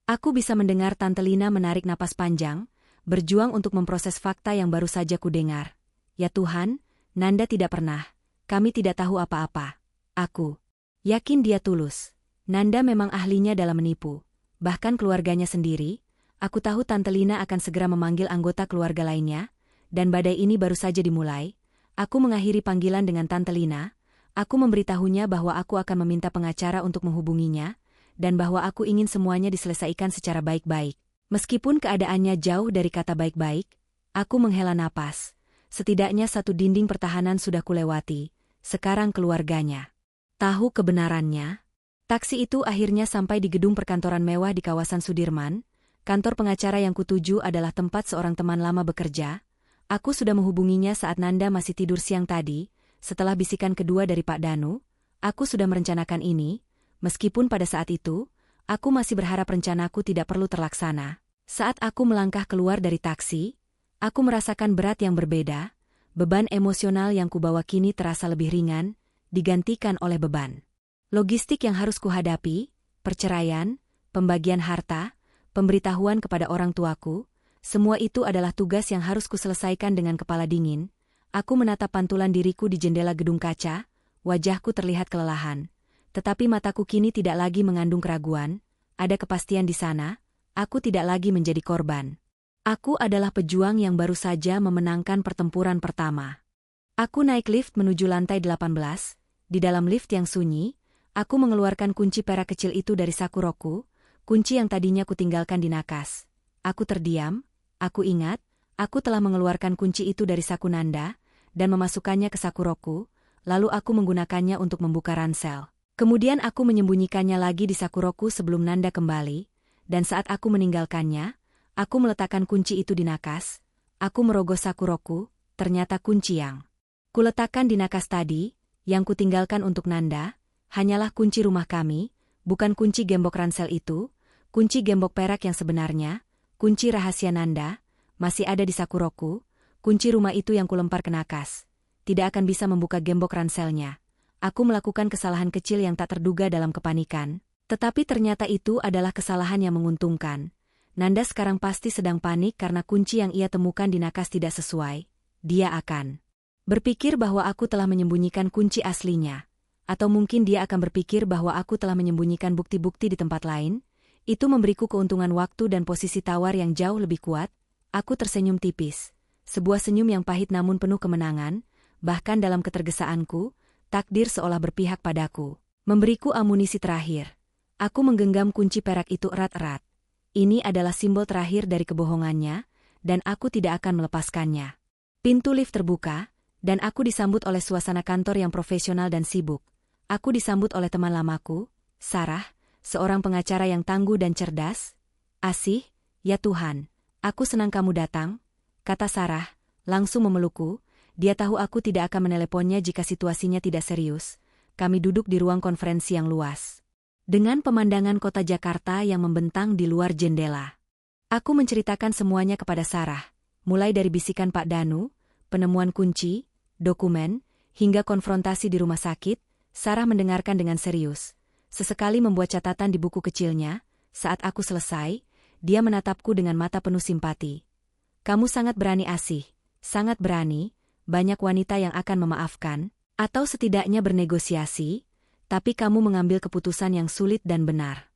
Aku bisa mendengar Tante Lina menarik napas panjang, berjuang untuk memproses fakta yang baru saja kudengar. Ya Tuhan, Nanda tidak pernah. Kami tidak tahu apa-apa. Aku yakin dia tulus. Nanda memang ahlinya dalam menipu. Bahkan keluarganya sendiri. Aku tahu Tante Lina akan segera memanggil anggota keluarga lainnya, dan badai ini baru saja dimulai. Aku mengakhiri panggilan dengan Tante Lina. Aku memberitahunya bahwa aku akan meminta pengacara untuk menghubunginya, dan bahwa aku ingin semuanya diselesaikan secara baik-baik. Meskipun keadaannya jauh dari kata baik-baik, aku menghela napas. Setidaknya satu dinding pertahanan sudah kulewati. Sekarang keluarganya tahu kebenarannya. Taksi itu akhirnya sampai di gedung perkantoran mewah di kawasan Sudirman. Kantor pengacara yang kutuju adalah tempat seorang teman lama bekerja. Aku sudah menghubunginya saat Nanda masih tidur siang tadi. Setelah bisikan kedua dari Pak Danu, aku sudah merencanakan ini. Meskipun pada saat itu, aku masih berharap rencanaku tidak perlu terlaksana. Saat aku melangkah keluar dari taksi, aku merasakan berat yang berbeda. Beban emosional yang kubawa kini terasa lebih ringan, digantikan oleh beban logistik yang harus kuhadapi, perceraian, pembagian harta, pemberitahuan kepada orang tuaku. Semua itu adalah tugas yang harus kuselesaikan dengan kepala dingin. Aku menatap pantulan diriku di jendela gedung kaca, wajahku terlihat kelelahan. Tetapi mataku kini tidak lagi mengandung keraguan, ada kepastian di sana, aku tidak lagi menjadi korban. Aku adalah pejuang yang baru saja memenangkan pertempuran pertama. Aku naik lift menuju lantai 18, di dalam lift yang sunyi, aku mengeluarkan kunci perak kecil itu dari sakuroku, kunci yang tadinya kutinggalkan di nakas. Aku terdiam, aku ingat, aku telah mengeluarkan kunci itu dari saku Nanda, dan memasukkannya ke sakuroku, lalu aku menggunakannya untuk membuka ransel. Kemudian aku menyembunyikannya lagi di sakuroku sebelum Nanda kembali, dan saat aku meninggalkannya, aku meletakkan kunci itu di nakas. Aku merogoh sakuroku, ternyata kunci yang kuletakkan di nakas tadi, yang kutinggalkan untuk Nanda, hanyalah kunci rumah kami, bukan kunci gembok ransel itu, kunci gembok perak yang sebenarnya, kunci rahasia Nanda, masih ada di sakuroku, kunci rumah itu yang kulempar ke nakas. Tidak akan bisa membuka gembok ranselnya. Aku melakukan kesalahan kecil yang tak terduga dalam kepanikan, Tetapi ternyata itu adalah kesalahan yang menguntungkan. Nanda sekarang pasti sedang panik karena kunci yang ia temukan di nakas tidak sesuai. Dia akan berpikir bahwa aku telah menyembunyikan kunci aslinya. Atau mungkin dia akan berpikir bahwa aku telah menyembunyikan bukti-bukti di tempat lain. Itu memberiku keuntungan waktu dan posisi tawar yang jauh lebih kuat. Aku tersenyum tipis. Sebuah senyum yang pahit namun penuh kemenangan. Bahkan dalam ketergesaanku, takdir seolah berpihak padaku. Memberiku amunisi terakhir. Aku menggenggam kunci perak itu erat-erat. Ini adalah simbol terakhir dari kebohongannya, dan aku tidak akan melepaskannya. Pintu lift terbuka, dan aku disambut oleh suasana kantor yang profesional dan sibuk. Aku disambut oleh teman lamaku, Sarah, seorang pengacara yang tangguh dan cerdas. "Asih, ya Tuhan, aku senang kamu datang," kata Sarah, langsung memelukku. Dia tahu aku tidak akan meneleponnya jika situasinya tidak serius. Kami duduk di ruang konferensi yang luas, dengan pemandangan kota Jakarta yang membentang di luar jendela. Aku menceritakan semuanya kepada Sarah, mulai dari bisikan Pak Danu, penemuan kunci, dokumen, hingga konfrontasi di rumah sakit. Sarah mendengarkan dengan serius. Sesekali membuat catatan di buku kecilnya. Saat aku selesai, dia menatapku dengan mata penuh simpati. "Kamu sangat berani, Asih. Sangat berani. Banyak wanita yang akan memaafkan, atau setidaknya bernegosiasi, tapi kamu mengambil keputusan yang sulit dan benar."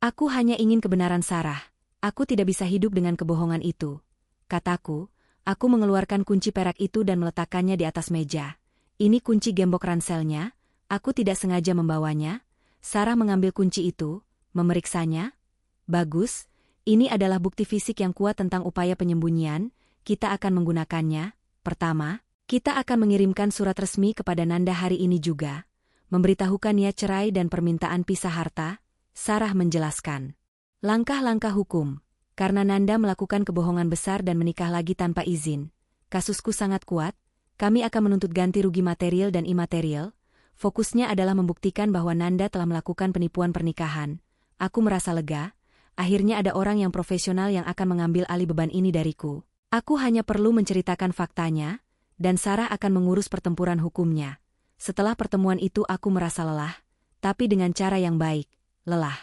"Aku hanya ingin kebenaran, Sarah. Aku tidak bisa hidup dengan kebohongan itu," kataku. Aku mengeluarkan kunci perak itu dan meletakkannya di atas meja. "Ini kunci gembok ranselnya. Aku tidak sengaja membawanya." Sarah mengambil kunci itu, memeriksanya. "Bagus. Ini adalah bukti fisik yang kuat tentang upaya penyembunyian. Kita akan menggunakannya. Pertama, kita akan mengirimkan surat resmi kepada Nanda hari ini juga, memberitahukan niat cerai dan permintaan pisah harta." Sarah menjelaskan langkah-langkah hukum. Karena Nanda melakukan kebohongan besar dan menikah lagi tanpa izin. Kasusku sangat kuat. Kami akan menuntut ganti rugi material dan imaterial. Fokusnya adalah membuktikan bahwa Nanda telah melakukan penipuan pernikahan. Aku merasa lega. Akhirnya ada orang yang profesional yang akan mengambil alih beban ini dariku. Aku hanya perlu menceritakan faktanya, dan Sarah akan mengurus pertempuran hukumnya. Setelah pertemuan itu aku merasa lelah, tapi dengan cara yang baik. Lelah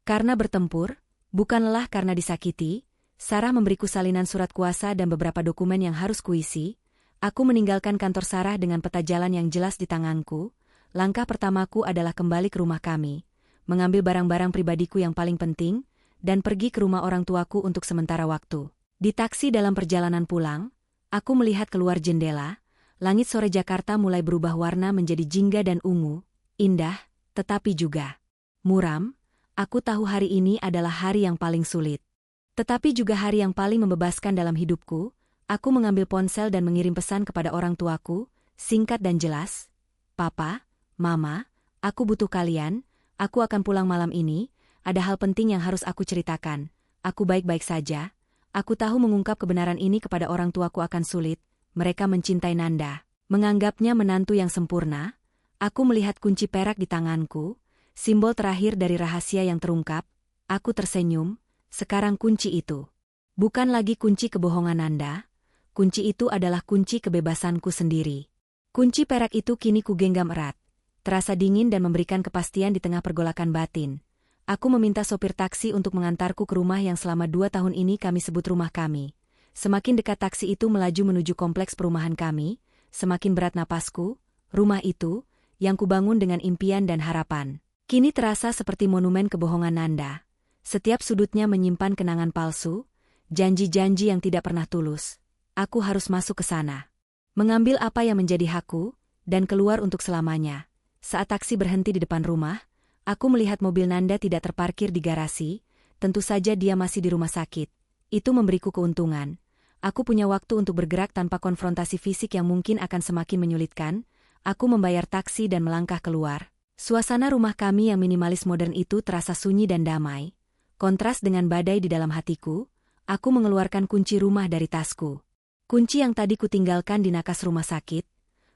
karena bertempur, bukan lelah karena disakiti. Sarah memberiku salinan surat kuasa dan beberapa dokumen yang harus kuisi. Aku meninggalkan kantor Sarah dengan peta jalan yang jelas di tanganku. Langkah pertamaku adalah kembali ke rumah kami, mengambil barang-barang pribadiku yang paling penting, dan pergi ke rumah orang tuaku untuk sementara waktu. Di taksi dalam perjalanan pulang, aku melihat keluar jendela. Langit sore Jakarta mulai berubah warna menjadi jingga dan ungu, indah, tetapi juga muram. Aku tahu hari ini adalah hari yang paling sulit. Tetapi juga hari yang paling membebaskan dalam hidupku. Aku mengambil ponsel dan mengirim pesan kepada orang tuaku, singkat dan jelas. "Papa, Mama, aku butuh kalian. Aku akan pulang malam ini. Ada hal penting yang harus aku ceritakan. Aku baik-baik saja. Aku tahu mengungkap kebenaran ini kepada orang tuaku akan sulit. Mereka mencintai Nanda, menganggapnya menantu yang sempurna." Aku melihat kunci perak di tanganku, simbol terakhir dari rahasia yang terungkap. Aku tersenyum. Sekarang kunci itu bukan lagi kunci kebohongan Nanda. Kunci itu adalah kunci kebebasanku sendiri. Kunci perak itu kini kugenggam erat. Terasa dingin dan memberikan kepastian di tengah pergolakan batin. Aku meminta sopir taksi untuk mengantarku ke rumah yang selama 2 tahun ini kami sebut rumah kami. Semakin dekat taksi itu melaju menuju kompleks perumahan kami, semakin berat napasku. Rumah itu, yang kubangun dengan impian dan harapan, kini terasa seperti monumen kebohongan Nanda. Setiap sudutnya menyimpan kenangan palsu, janji-janji yang tidak pernah tulus. Aku harus masuk ke sana, mengambil apa yang menjadi hakku, dan keluar untuk selamanya. Saat taksi berhenti di depan rumah, aku melihat mobil Nanda tidak terparkir di garasi. Tentu saja dia masih di rumah sakit. Itu memberiku keuntungan. Aku punya waktu untuk bergerak tanpa konfrontasi fisik yang mungkin akan semakin menyulitkan. Aku membayar taksi dan melangkah keluar. Suasana rumah kami yang minimalis modern itu terasa sunyi dan damai. Kontras dengan badai di dalam hatiku. Aku mengeluarkan kunci rumah dari tasku. Kunci yang tadi kutinggalkan di nakas rumah sakit.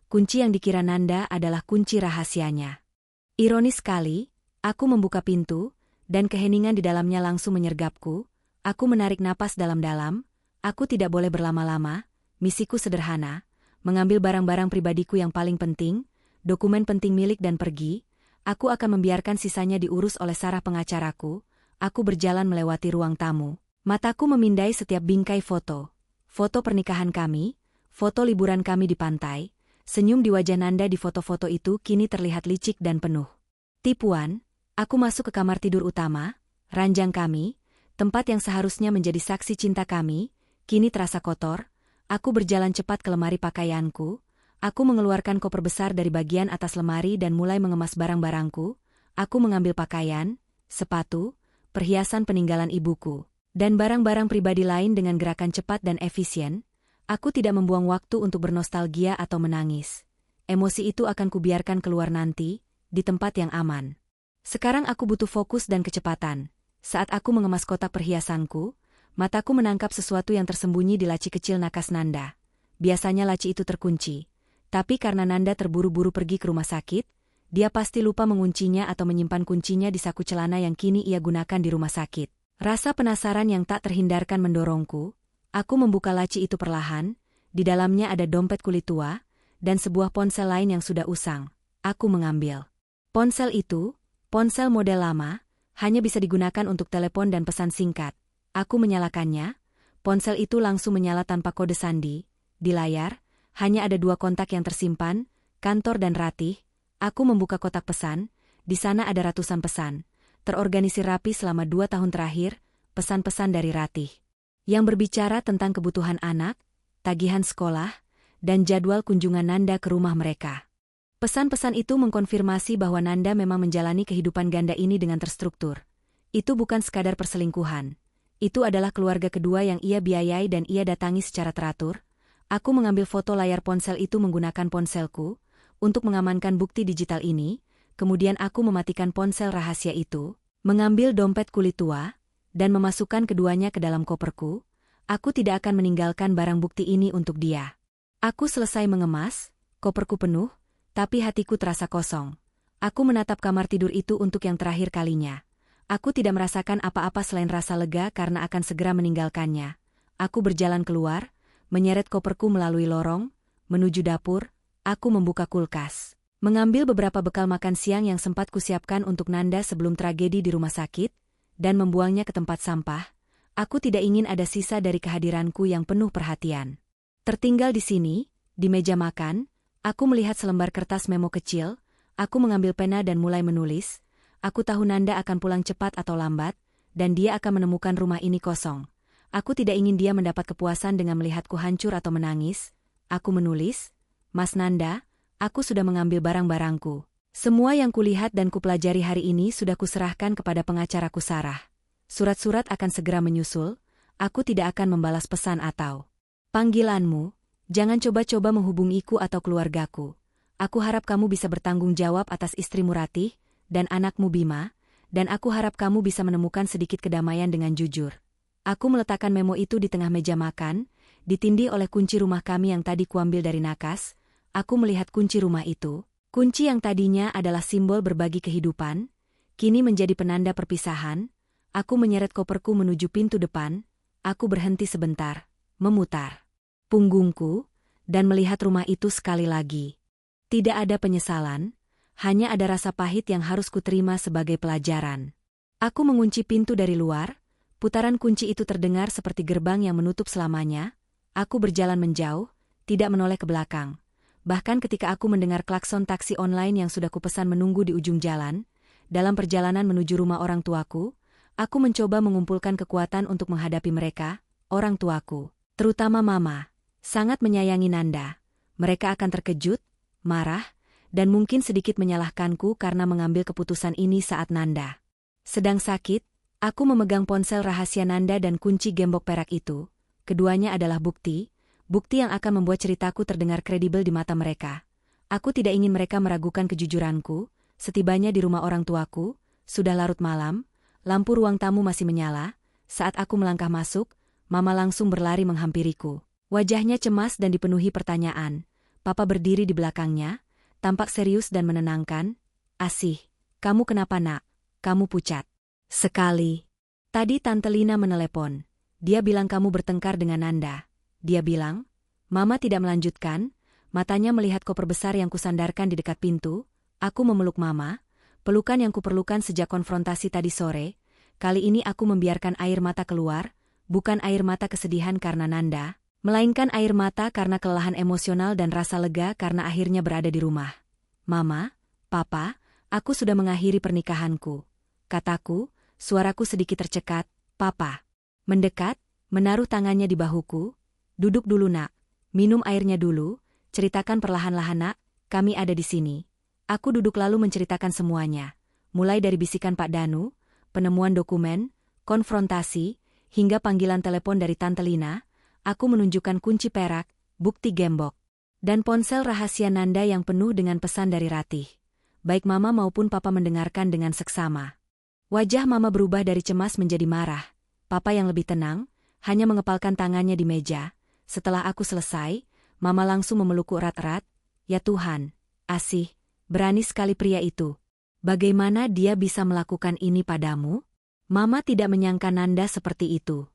Kunci yang dikira Nanda adalah kunci rahasianya. Ironis sekali, aku membuka pintu, dan keheningan di dalamnya langsung menyergapku. Aku menarik napas dalam-dalam. Aku tidak boleh berlama-lama. Misiku sederhana, mengambil barang-barang pribadiku yang paling penting, dokumen penting milik dan pergi. Aku akan membiarkan sisanya diurus oleh Sarah pengacaraku. Aku berjalan melewati ruang tamu. Mataku memindai setiap bingkai foto. Foto pernikahan kami, foto liburan kami di pantai. Senyum di wajah Nanda di foto-foto itu kini terlihat licik dan penuh tipuan. Aku masuk ke kamar tidur utama, ranjang kami, tempat yang seharusnya menjadi saksi cinta kami, kini terasa kotor. Aku berjalan cepat ke lemari pakaianku. Aku mengeluarkan koper besar dari bagian atas lemari dan mulai mengemas barang-barangku. Aku mengambil pakaian, sepatu, perhiasan peninggalan ibuku, dan barang-barang pribadi lain dengan gerakan cepat dan efisien. Aku tidak membuang waktu untuk bernostalgia atau menangis. Emosi itu akan kubiarkan keluar nanti, di tempat yang aman. Sekarang aku butuh fokus dan kecepatan. Saat aku mengemas kotak perhiasanku, mataku menangkap sesuatu yang tersembunyi di laci kecil nakas Nanda. Biasanya laci itu terkunci. Tapi karena Nanda terburu-buru pergi ke rumah sakit, dia pasti lupa menguncinya atau menyimpan kuncinya di saku celana yang kini ia gunakan di rumah sakit. Rasa penasaran yang tak terhindarkan mendorongku. Aku membuka laci itu perlahan, di dalamnya ada dompet kulit tua, dan sebuah ponsel lain yang sudah usang. Aku mengambil ponsel itu, ponsel model lama, hanya bisa digunakan untuk telepon dan pesan singkat. Aku menyalakannya, ponsel itu langsung menyala tanpa kode sandi. Di layar, hanya ada 2 kontak yang tersimpan, Kantor dan Ratih. Aku membuka kotak pesan, di sana ada ratusan pesan, terorganisir rapi selama 2 tahun terakhir, pesan-pesan dari Ratih yang berbicara tentang kebutuhan anak, tagihan sekolah, dan jadwal kunjungan Nanda ke rumah mereka. Pesan-pesan itu mengkonfirmasi bahwa Nanda memang menjalani kehidupan ganda ini dengan terstruktur. Itu bukan sekadar perselingkuhan. Itu adalah keluarga kedua yang ia biayai dan ia datangi secara teratur. Aku mengambil foto layar ponsel itu menggunakan ponselku, untuk mengamankan bukti digital ini, kemudian aku mematikan ponsel rahasia itu, mengambil dompet kulit tua, dan memasukkan keduanya ke dalam koperku. Aku tidak akan meninggalkan barang bukti ini untuk dia. Aku selesai mengemas, koperku penuh, tapi hatiku terasa kosong. Aku menatap kamar tidur itu untuk yang terakhir kalinya. Aku tidak merasakan apa-apa selain rasa lega karena akan segera meninggalkannya. Aku berjalan keluar, menyeret koperku melalui lorong, menuju dapur. Aku membuka kulkas, mengambil beberapa bekal makan siang yang sempat kusiapkan untuk Nanda sebelum tragedi di rumah sakit, dan membuangnya ke tempat sampah. Aku tidak ingin ada sisa dari kehadiranku yang penuh perhatian. Tertinggal di sini, di meja makan, aku melihat selembar kertas memo kecil. Aku mengambil pena dan mulai menulis. Aku tahu Nanda akan pulang cepat atau lambat, dan dia akan menemukan rumah ini kosong. Aku tidak ingin dia mendapat kepuasan dengan melihatku hancur atau menangis. Aku menulis, Mas Nanda, aku sudah mengambil barang-barangku. Semua yang kulihat dan kupelajari hari ini sudah kuserahkan kepada pengacaraku Sarah. Surat-surat akan segera menyusul. Aku tidak akan membalas pesan atau panggilanmu. Jangan coba-coba menghubungiku atau keluargaku. Aku harap kamu bisa bertanggung jawab atas istrimu Ratih dan anakmu Bima, dan aku harap kamu bisa menemukan sedikit kedamaian dengan jujur. Aku meletakkan memo itu di tengah meja makan, ditindih oleh kunci rumah kami yang tadi kuambil dari nakas. Aku melihat kunci rumah itu. Kunci yang tadinya adalah simbol berbagi kehidupan, kini menjadi penanda perpisahan. Aku menyeret koperku menuju pintu depan. Aku berhenti sebentar, memutar punggungku, dan melihat rumah itu sekali lagi. Tidak ada penyesalan, hanya ada rasa pahit yang harus kuterima sebagai pelajaran. Aku mengunci pintu dari luar. Putaran kunci itu terdengar seperti gerbang yang menutup selamanya. Aku berjalan menjauh, tidak menoleh ke belakang. Bahkan ketika aku mendengar klakson taksi online yang sudah kupesan menunggu di ujung jalan, dalam perjalanan menuju rumah orang tuaku, aku mencoba mengumpulkan kekuatan untuk menghadapi mereka, orang tuaku, terutama Mama. Sangat menyayangi Nanda. Mereka akan terkejut, marah, dan mungkin sedikit menyalahkanku karena mengambil keputusan ini saat Nanda sedang sakit. Aku memegang ponsel rahasia Nanda dan kunci gembok perak itu. Keduanya adalah bukti yang akan membuat ceritaku terdengar kredibel di mata mereka. Aku tidak ingin mereka meragukan kejujuranku. Setibanya di rumah orang tuaku, sudah larut malam, lampu ruang tamu masih menyala. Saat aku melangkah masuk, Mama langsung berlari menghampiriku. Wajahnya cemas dan dipenuhi pertanyaan. Papa berdiri di belakangnya, tampak serius dan menenangkan. Asih, kamu kenapa nak? Kamu pucat sekali. Tadi Tante Lina menelepon. Dia bilang kamu bertengkar dengan Nanda. Dia bilang, Mama tidak melanjutkan, matanya melihat koper besar yang kusandarkan di dekat pintu. Aku memeluk Mama, Pelukan yang kuperlukan sejak konfrontasi tadi sore, kali ini aku membiarkan air mata keluar, bukan air mata kesedihan karena Nanda, melainkan air mata karena kelelahan emosional dan rasa lega karena akhirnya berada di rumah. Mama, Papa, aku sudah mengakhiri pernikahanku. Kataku, suaraku sedikit tercekat. Papa mendekat, menaruh tangannya di bahuku. Duduk dulu nak, minum airnya dulu, ceritakan perlahan-lahan nak, kami ada di sini. Aku duduk lalu menceritakan semuanya, mulai dari bisikan Pak Danu, penemuan dokumen, konfrontasi, hingga panggilan telepon dari Tante Lina. Aku menunjukkan kunci perak, bukti gembok, dan ponsel rahasia Nanda yang penuh dengan pesan dari Ratih. Baik Mama maupun Papa mendengarkan dengan seksama. Wajah Mama berubah dari cemas menjadi marah. Papa yang lebih tenang, hanya mengepalkan tangannya di meja. Setelah aku selesai, Mama langsung memelukku erat-erat. Ya Tuhan, Asih, berani sekali pria itu. Bagaimana dia bisa melakukan ini padamu? Mama tidak menyangka Nanda seperti itu.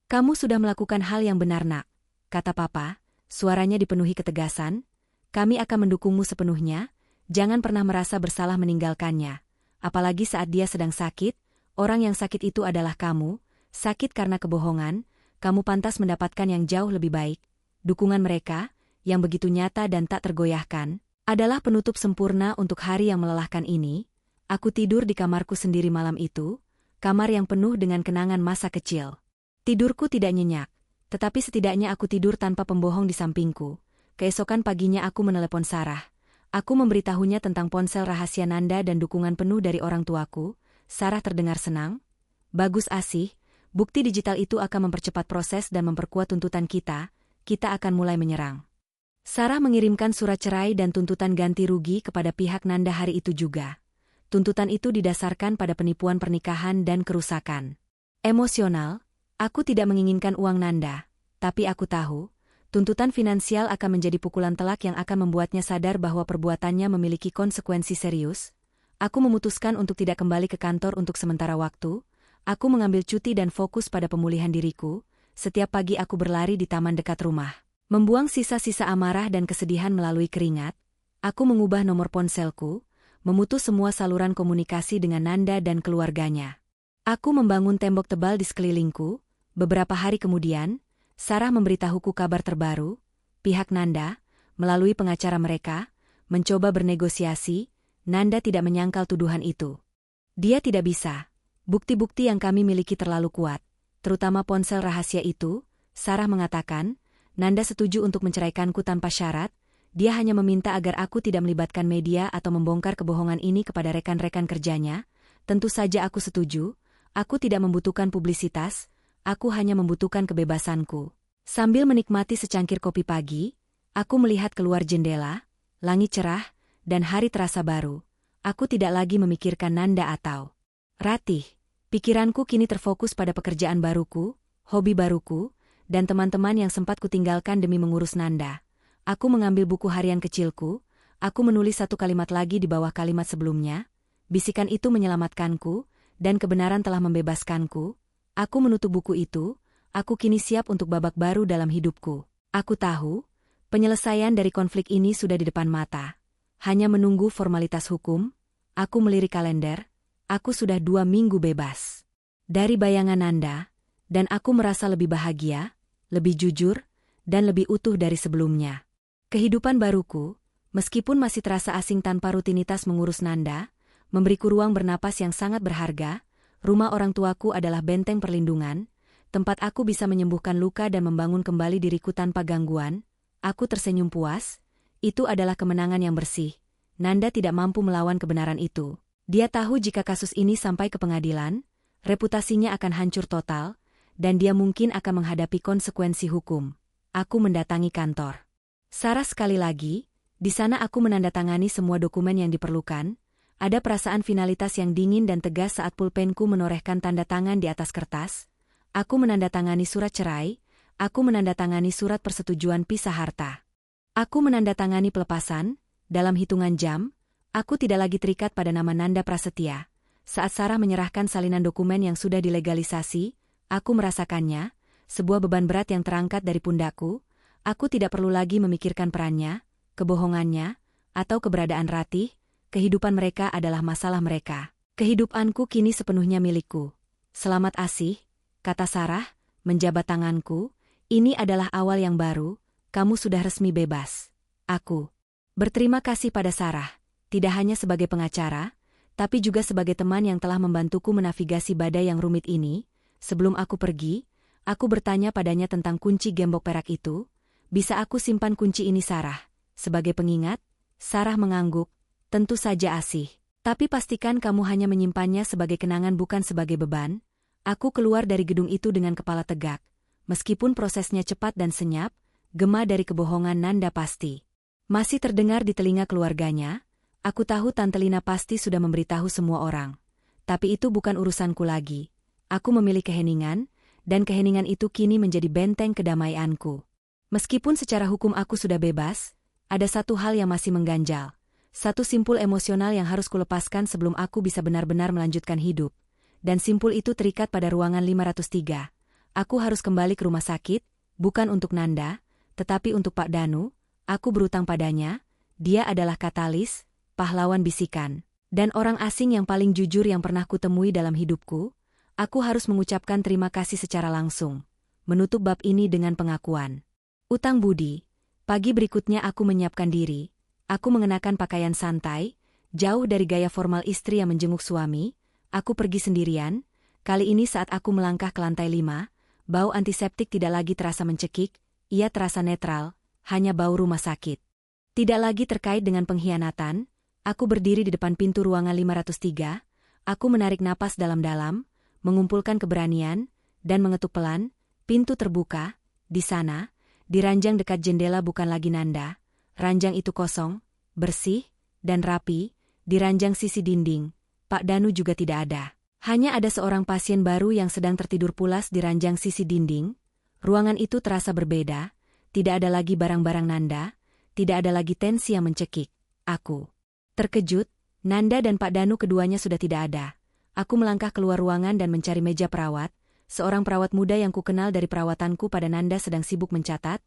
Kamu sudah melakukan hal yang benar nak, kata Papa, suaranya dipenuhi ketegasan. Kami akan mendukungmu sepenuhnya, jangan pernah merasa bersalah meninggalkannya. Apalagi saat dia sedang sakit, orang yang sakit itu adalah kamu, sakit karena kebohongan, kamu pantas mendapatkan yang jauh lebih baik. Dukungan mereka, yang begitu nyata dan tak tergoyahkan, adalah penutup sempurna untuk hari yang melelahkan ini. Aku tidur di kamarku sendiri malam itu, kamar yang penuh dengan kenangan masa kecil. Tidurku tidak nyenyak, tetapi setidaknya aku tidur tanpa pembohong di sampingku. Keesokan paginya aku menelepon Sarah. Aku memberitahunya tentang ponsel rahasia Nanda dan dukungan penuh dari orang tuaku. Sarah terdengar senang. Bagus Asih, bukti digital itu akan mempercepat proses dan memperkuat tuntutan kita akan mulai menyerang. Sarah mengirimkan surat cerai dan tuntutan ganti rugi kepada pihak Nanda hari itu juga. Tuntutan itu didasarkan pada penipuan pernikahan dan kerusakan emosional. Aku tidak menginginkan uang Nanda, tapi aku tahu, tuntutan finansial akan menjadi pukulan telak yang akan membuatnya sadar bahwa perbuatannya memiliki konsekuensi serius. Aku memutuskan untuk tidak kembali ke kantor untuk sementara waktu. Aku mengambil cuti dan fokus pada pemulihan diriku. Setiap pagi aku berlari di taman dekat rumah, membuang sisa-sisa amarah dan kesedihan melalui keringat. Aku mengubah nomor ponselku, memutus semua saluran komunikasi dengan Nanda dan keluarganya. Aku membangun tembok tebal di sekelilingku. Beberapa hari kemudian, Sarah memberitahuku kabar terbaru. Pihak Nanda, melalui pengacara mereka, mencoba bernegosiasi. Nanda tidak menyangkal tuduhan itu. Dia tidak bisa. Bukti-bukti yang kami miliki terlalu kuat, terutama ponsel rahasia itu. Sarah mengatakan, Nanda setuju untuk menceraikanku tanpa syarat. Dia hanya meminta agar aku tidak melibatkan media atau membongkar kebohongan ini kepada rekan-rekan kerjanya. Tentu saja aku setuju. Aku tidak membutuhkan publisitas. Aku hanya membutuhkan kebebasanku. Sambil menikmati secangkir kopi pagi, aku melihat keluar jendela, langit cerah, dan hari terasa baru. Aku tidak lagi memikirkan Nanda atau Ratih. Pikiranku kini terfokus pada pekerjaan baruku, hobi baruku, dan teman-teman yang sempat kutinggalkan demi mengurus Nanda. Aku mengambil buku harian kecilku, aku menulis satu kalimat lagi di bawah kalimat sebelumnya. Bisikan itu menyelamatkanku, dan kebenaran telah membebaskanku. Aku menutup buku itu, aku kini siap untuk babak baru dalam hidupku. Aku tahu, penyelesaian dari konflik ini sudah di depan mata. Hanya menunggu formalitas hukum. Aku melirik kalender, aku sudah 2 minggu bebas dari bayangan Nanda, dan aku merasa lebih bahagia, lebih jujur, dan lebih utuh dari sebelumnya. Kehidupan baruku, meskipun masih terasa asing tanpa rutinitas mengurus Nanda, memberiku ruang bernapas yang sangat berharga. Rumah orang tuaku adalah benteng perlindungan, tempat aku bisa menyembuhkan luka dan membangun kembali diriku tanpa gangguan. Aku tersenyum puas. Itu adalah kemenangan yang bersih. Nanda tidak mampu melawan kebenaran itu. Dia tahu jika kasus ini sampai ke pengadilan, reputasinya akan hancur total, dan dia mungkin akan menghadapi konsekuensi hukum. Aku mendatangi kantor Sarah sekali lagi. Di sana aku menandatangani semua dokumen yang diperlukan. Ada perasaan finalitas yang dingin dan tegas saat pulpenku menorehkan tanda tangan di atas kertas. Aku menandatangani surat cerai. Aku menandatangani surat persetujuan pisah harta. Aku menandatangani pelepasan. Dalam hitungan jam, aku tidak lagi terikat pada nama Nanda Prasetya. Saat Sarah menyerahkan salinan dokumen yang sudah dilegalisasi, aku merasakannya, sebuah beban berat yang terangkat dari pundakku. Aku tidak perlu lagi memikirkan perannya, kebohongannya, atau keberadaan Ratih. kehidupan mereka adalah masalah mereka. Kehidupanku kini sepenuhnya milikku. Selamat Asih, kata Sarah, menjabat tanganku. Ini adalah awal yang baru, kamu sudah resmi bebas. Aku berterima kasih pada Sarah, tidak hanya sebagai pengacara, tapi juga sebagai teman yang telah membantuku menavigasi badai yang rumit ini. Sebelum aku pergi, aku bertanya padanya tentang kunci gembok perak itu. Bisa aku simpan kunci ini, Sarah? Sebagai pengingat? Sarah mengangguk. Tentu saja Asih. Tapi pastikan kamu hanya menyimpannya sebagai kenangan bukan sebagai beban. Aku keluar dari gedung itu dengan kepala tegak. Meskipun prosesnya cepat dan senyap, gema dari kebohongan Nanda pasti masih terdengar di telinga keluarganya. Aku tahu Tante Lina pasti sudah memberitahu semua orang. Tapi itu bukan urusanku lagi. Aku memilih keheningan, dan keheningan itu kini menjadi benteng kedamaianku. Meskipun secara hukum aku sudah bebas, ada satu hal yang masih mengganjal. Satu simpul emosional yang harus kulepaskan sebelum aku bisa benar-benar melanjutkan hidup. Dan simpul itu terikat pada ruangan 503. Aku harus kembali ke rumah sakit, bukan untuk Nanda, tetapi untuk Pak Danu. Aku berutang padanya, dia adalah katalis, pahlawan bisikan, dan orang asing yang paling jujur yang pernah kutemui dalam hidupku. Aku harus mengucapkan terima kasih secara langsung. Menutup bab ini dengan pengakuan utang budi. Pagi berikutnya aku menyiapkan diri. Aku mengenakan pakaian santai, jauh dari gaya formal istri yang menjenguk suami. Aku pergi sendirian. Kali ini saat aku melangkah ke lantai 5, bau antiseptik tidak lagi terasa mencekik, ia terasa netral, hanya bau rumah sakit. Tidak lagi terkait dengan pengkhianatan. Aku berdiri di depan pintu ruangan 503. Aku menarik napas dalam-dalam, mengumpulkan keberanian, dan mengetuk pelan. Pintu terbuka. Di sana, di ranjang dekat jendela bukan lagi Nanda. Ranjang itu kosong, bersih, dan rapi. Di ranjang sisi dinding, Pak Danu juga tidak ada. Hanya ada seorang pasien baru yang sedang tertidur pulas di ranjang sisi dinding. Ruangan itu terasa berbeda. Tidak ada lagi barang-barang Nanda. Tidak ada lagi tensi yang mencekik. Aku terkejut. Nanda dan Pak Danu keduanya sudah tidak ada. Aku melangkah keluar ruangan dan mencari meja perawat. Seorang perawat muda yang kukenal dari perawatanku pada Nanda sedang sibuk mencatat.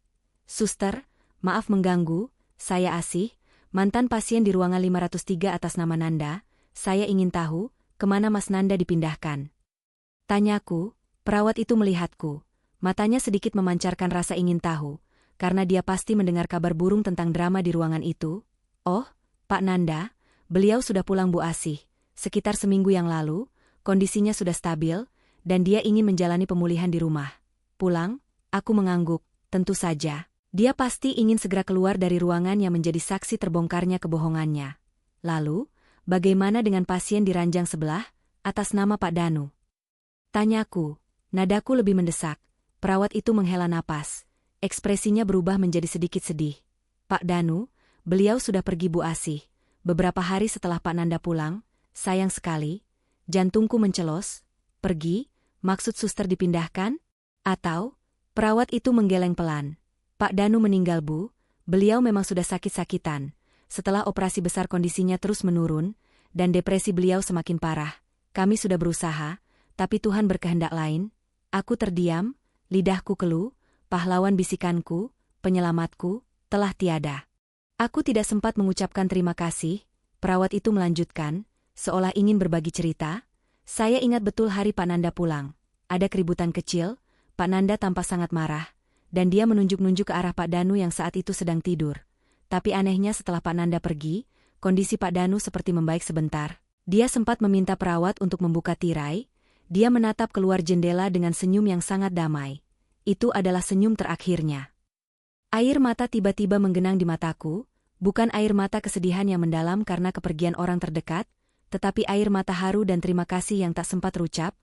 Suster, maaf mengganggu, saya Asih, mantan pasien di ruangan 503 atas nama Nanda. Saya ingin tahu, kemana Mas Nanda dipindahkan? Tanyaku. Perawat itu melihatku. Matanya sedikit memancarkan rasa ingin tahu, karena dia pasti mendengar kabar burung tentang drama di ruangan itu. Oh, Pak Nanda, beliau sudah pulang Bu Asih. Sekitar seminggu yang lalu, kondisinya sudah stabil, dan dia ingin menjalani pemulihan di rumah. Pulang? Aku mengangguk. Tentu saja. Dia pasti ingin segera keluar dari ruangan yang menjadi saksi terbongkarnya kebohongannya. Lalu, bagaimana dengan pasien di ranjang sebelah, atas nama Pak Danu? Tanyaku. Nadaku lebih mendesak. Perawat itu menghela napas. Ekspresinya berubah menjadi sedikit sedih. Pak Danu, beliau sudah pergi Bu Asih. Beberapa hari setelah Pak Nanda pulang, sayang sekali. Jantungku mencelos. Pergi? Maksud suster dipindahkan? Atau? Perawat itu menggeleng pelan. Pak Danu meninggal Bu, beliau memang sudah sakit-sakitan. Setelah operasi besar kondisinya terus menurun, dan depresi beliau semakin parah. Kami sudah berusaha, tapi Tuhan berkehendak lain. Aku terdiam, lidahku keluh, pahlawan bisikanku, penyelamatku, telah tiada. Aku tidak sempat mengucapkan terima kasih. Perawat itu melanjutkan, seolah ingin berbagi cerita. Saya ingat betul hari Pak Nanda pulang. Ada keributan kecil, Pak Nanda tampak sangat marah. Dan dia menunjuk-nunjuk ke arah Pak Danu yang saat itu sedang tidur. Tapi anehnya setelah Pak Nanda pergi, kondisi Pak Danu seperti membaik sebentar. Dia sempat meminta perawat untuk membuka tirai. Dia menatap keluar jendela dengan senyum yang sangat damai. Itu adalah senyum terakhirnya. Air mata tiba-tiba menggenang di mataku, bukan air mata kesedihan yang mendalam karena kepergian orang terdekat, tetapi air mata haru dan terima kasih yang tak sempat terucap.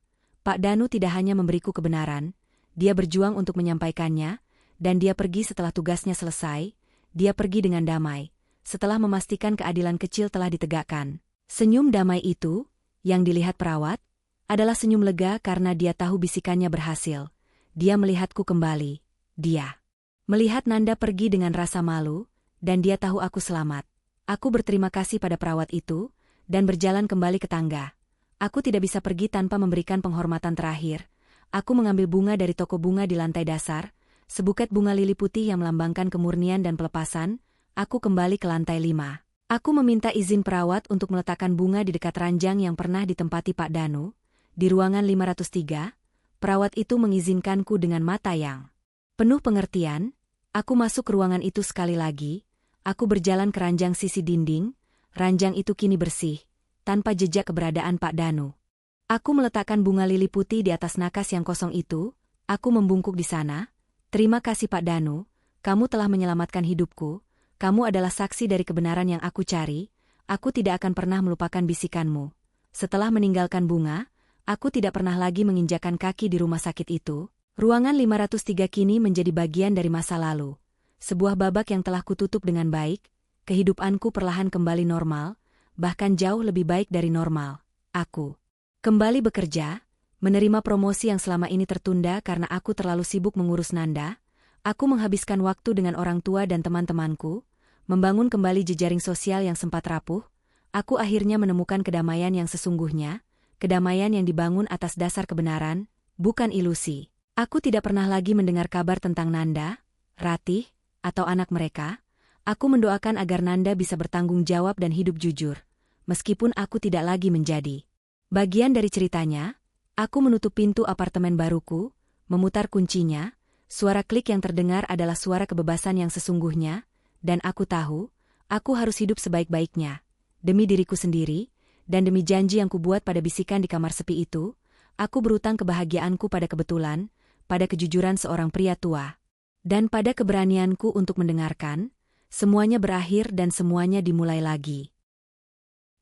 Pak Danu tidak hanya memberiku kebenaran, dia berjuang untuk menyampaikannya, dan dia pergi setelah tugasnya selesai. Dia pergi dengan damai, setelah memastikan keadilan kecil telah ditegakkan. Senyum damai itu, yang dilihat perawat, adalah senyum lega karena dia tahu bisikannya berhasil. Dia melihatku kembali. Dia melihat Nanda pergi dengan rasa malu, dan dia tahu aku selamat. Aku berterima kasih pada perawat itu, dan berjalan kembali ke tangga. Aku tidak bisa pergi tanpa memberikan penghormatan terakhir. Aku mengambil bunga dari toko bunga di lantai dasar, sebuket bunga lili putih yang melambangkan kemurnian dan pelepasan. Aku kembali ke lantai 5. Aku meminta izin perawat untuk meletakkan bunga di dekat ranjang yang pernah ditempati Pak Danu. Di ruangan 503, perawat itu mengizinkanku dengan mata yang penuh pengertian. Aku masuk ke ruangan itu sekali lagi. Aku berjalan ke ranjang sisi dinding. Ranjang itu kini bersih, tanpa jejak keberadaan Pak Danu. Aku meletakkan bunga lili putih di atas nakas yang kosong itu. Aku membungkuk di sana. Terima kasih Pak Danu, kamu telah menyelamatkan hidupku. Kamu adalah saksi dari kebenaran yang aku cari. Aku tidak akan pernah melupakan bisikanmu. Setelah meninggalkan bunga, aku tidak pernah lagi menginjakan kaki di rumah sakit itu. Ruangan 503 kini menjadi bagian dari masa lalu. Sebuah babak yang telah kututup dengan baik. Kehidupanku perlahan kembali normal, bahkan jauh lebih baik dari normal. Aku kembali bekerja, menerima promosi yang selama ini tertunda karena aku terlalu sibuk mengurus Nanda. Aku menghabiskan waktu dengan orang tua dan teman-temanku, membangun kembali jejaring sosial yang sempat rapuh. Aku akhirnya menemukan kedamaian yang sesungguhnya, kedamaian yang dibangun atas dasar kebenaran, bukan ilusi. Aku tidak pernah lagi mendengar kabar tentang Nanda, Ratih, atau anak mereka. Aku mendoakan agar Nanda bisa bertanggung jawab dan hidup jujur. Meskipun aku tidak lagi menjadi bagian dari ceritanya, aku menutup pintu apartemen baruku, memutar kuncinya. Suara klik yang terdengar adalah suara kebebasan yang sesungguhnya, dan aku tahu, aku harus hidup sebaik-baiknya. Demi diriku sendiri, dan demi janji yang kubuat pada bisikan di kamar sepi itu, aku berutang kebahagiaanku pada kebetulan, pada kejujuran seorang pria tua, dan pada keberanianku untuk mendengarkan. Semuanya berakhir dan semuanya dimulai lagi.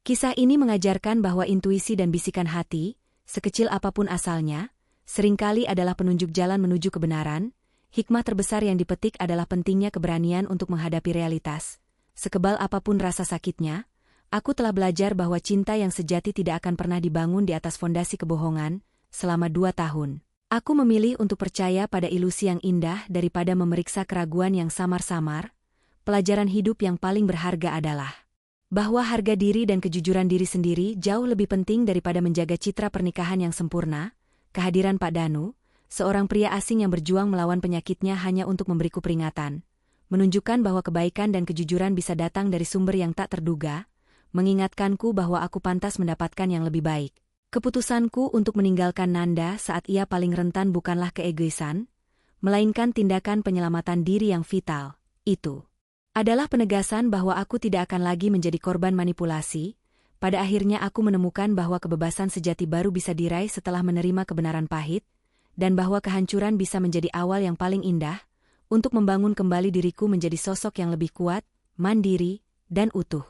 Kisah ini mengajarkan bahwa intuisi dan bisikan hati, sekecil apapun asalnya, seringkali adalah penunjuk jalan menuju kebenaran. Hikmah terbesar yang dipetik adalah pentingnya keberanian untuk menghadapi realitas. Sekebal apapun rasa sakitnya, aku telah belajar bahwa cinta yang sejati tidak akan pernah dibangun di atas fondasi kebohongan. Selama 2 tahun, aku memilih untuk percaya pada ilusi yang indah daripada memeriksa keraguan yang samar-samar. Pelajaran hidup yang paling berharga adalah bahwa harga diri dan kejujuran diri sendiri jauh lebih penting daripada menjaga citra pernikahan yang sempurna. Kehadiran Pak Danu, seorang pria asing yang berjuang melawan penyakitnya hanya untuk memberiku peringatan, menunjukkan bahwa kebaikan dan kejujuran bisa datang dari sumber yang tak terduga, mengingatkanku bahwa aku pantas mendapatkan yang lebih baik. Keputusanku untuk meninggalkan Nanda saat ia paling rentan bukanlah keegoisan, melainkan tindakan penyelamatan diri yang vital. Itu adalah penegasan bahwa aku tidak akan lagi menjadi korban manipulasi. Pada akhirnya aku menemukan bahwa kebebasan sejati baru bisa diraih setelah menerima kebenaran pahit, dan bahwa kehancuran bisa menjadi awal yang paling indah untuk membangun kembali diriku menjadi sosok yang lebih kuat, mandiri, dan utuh.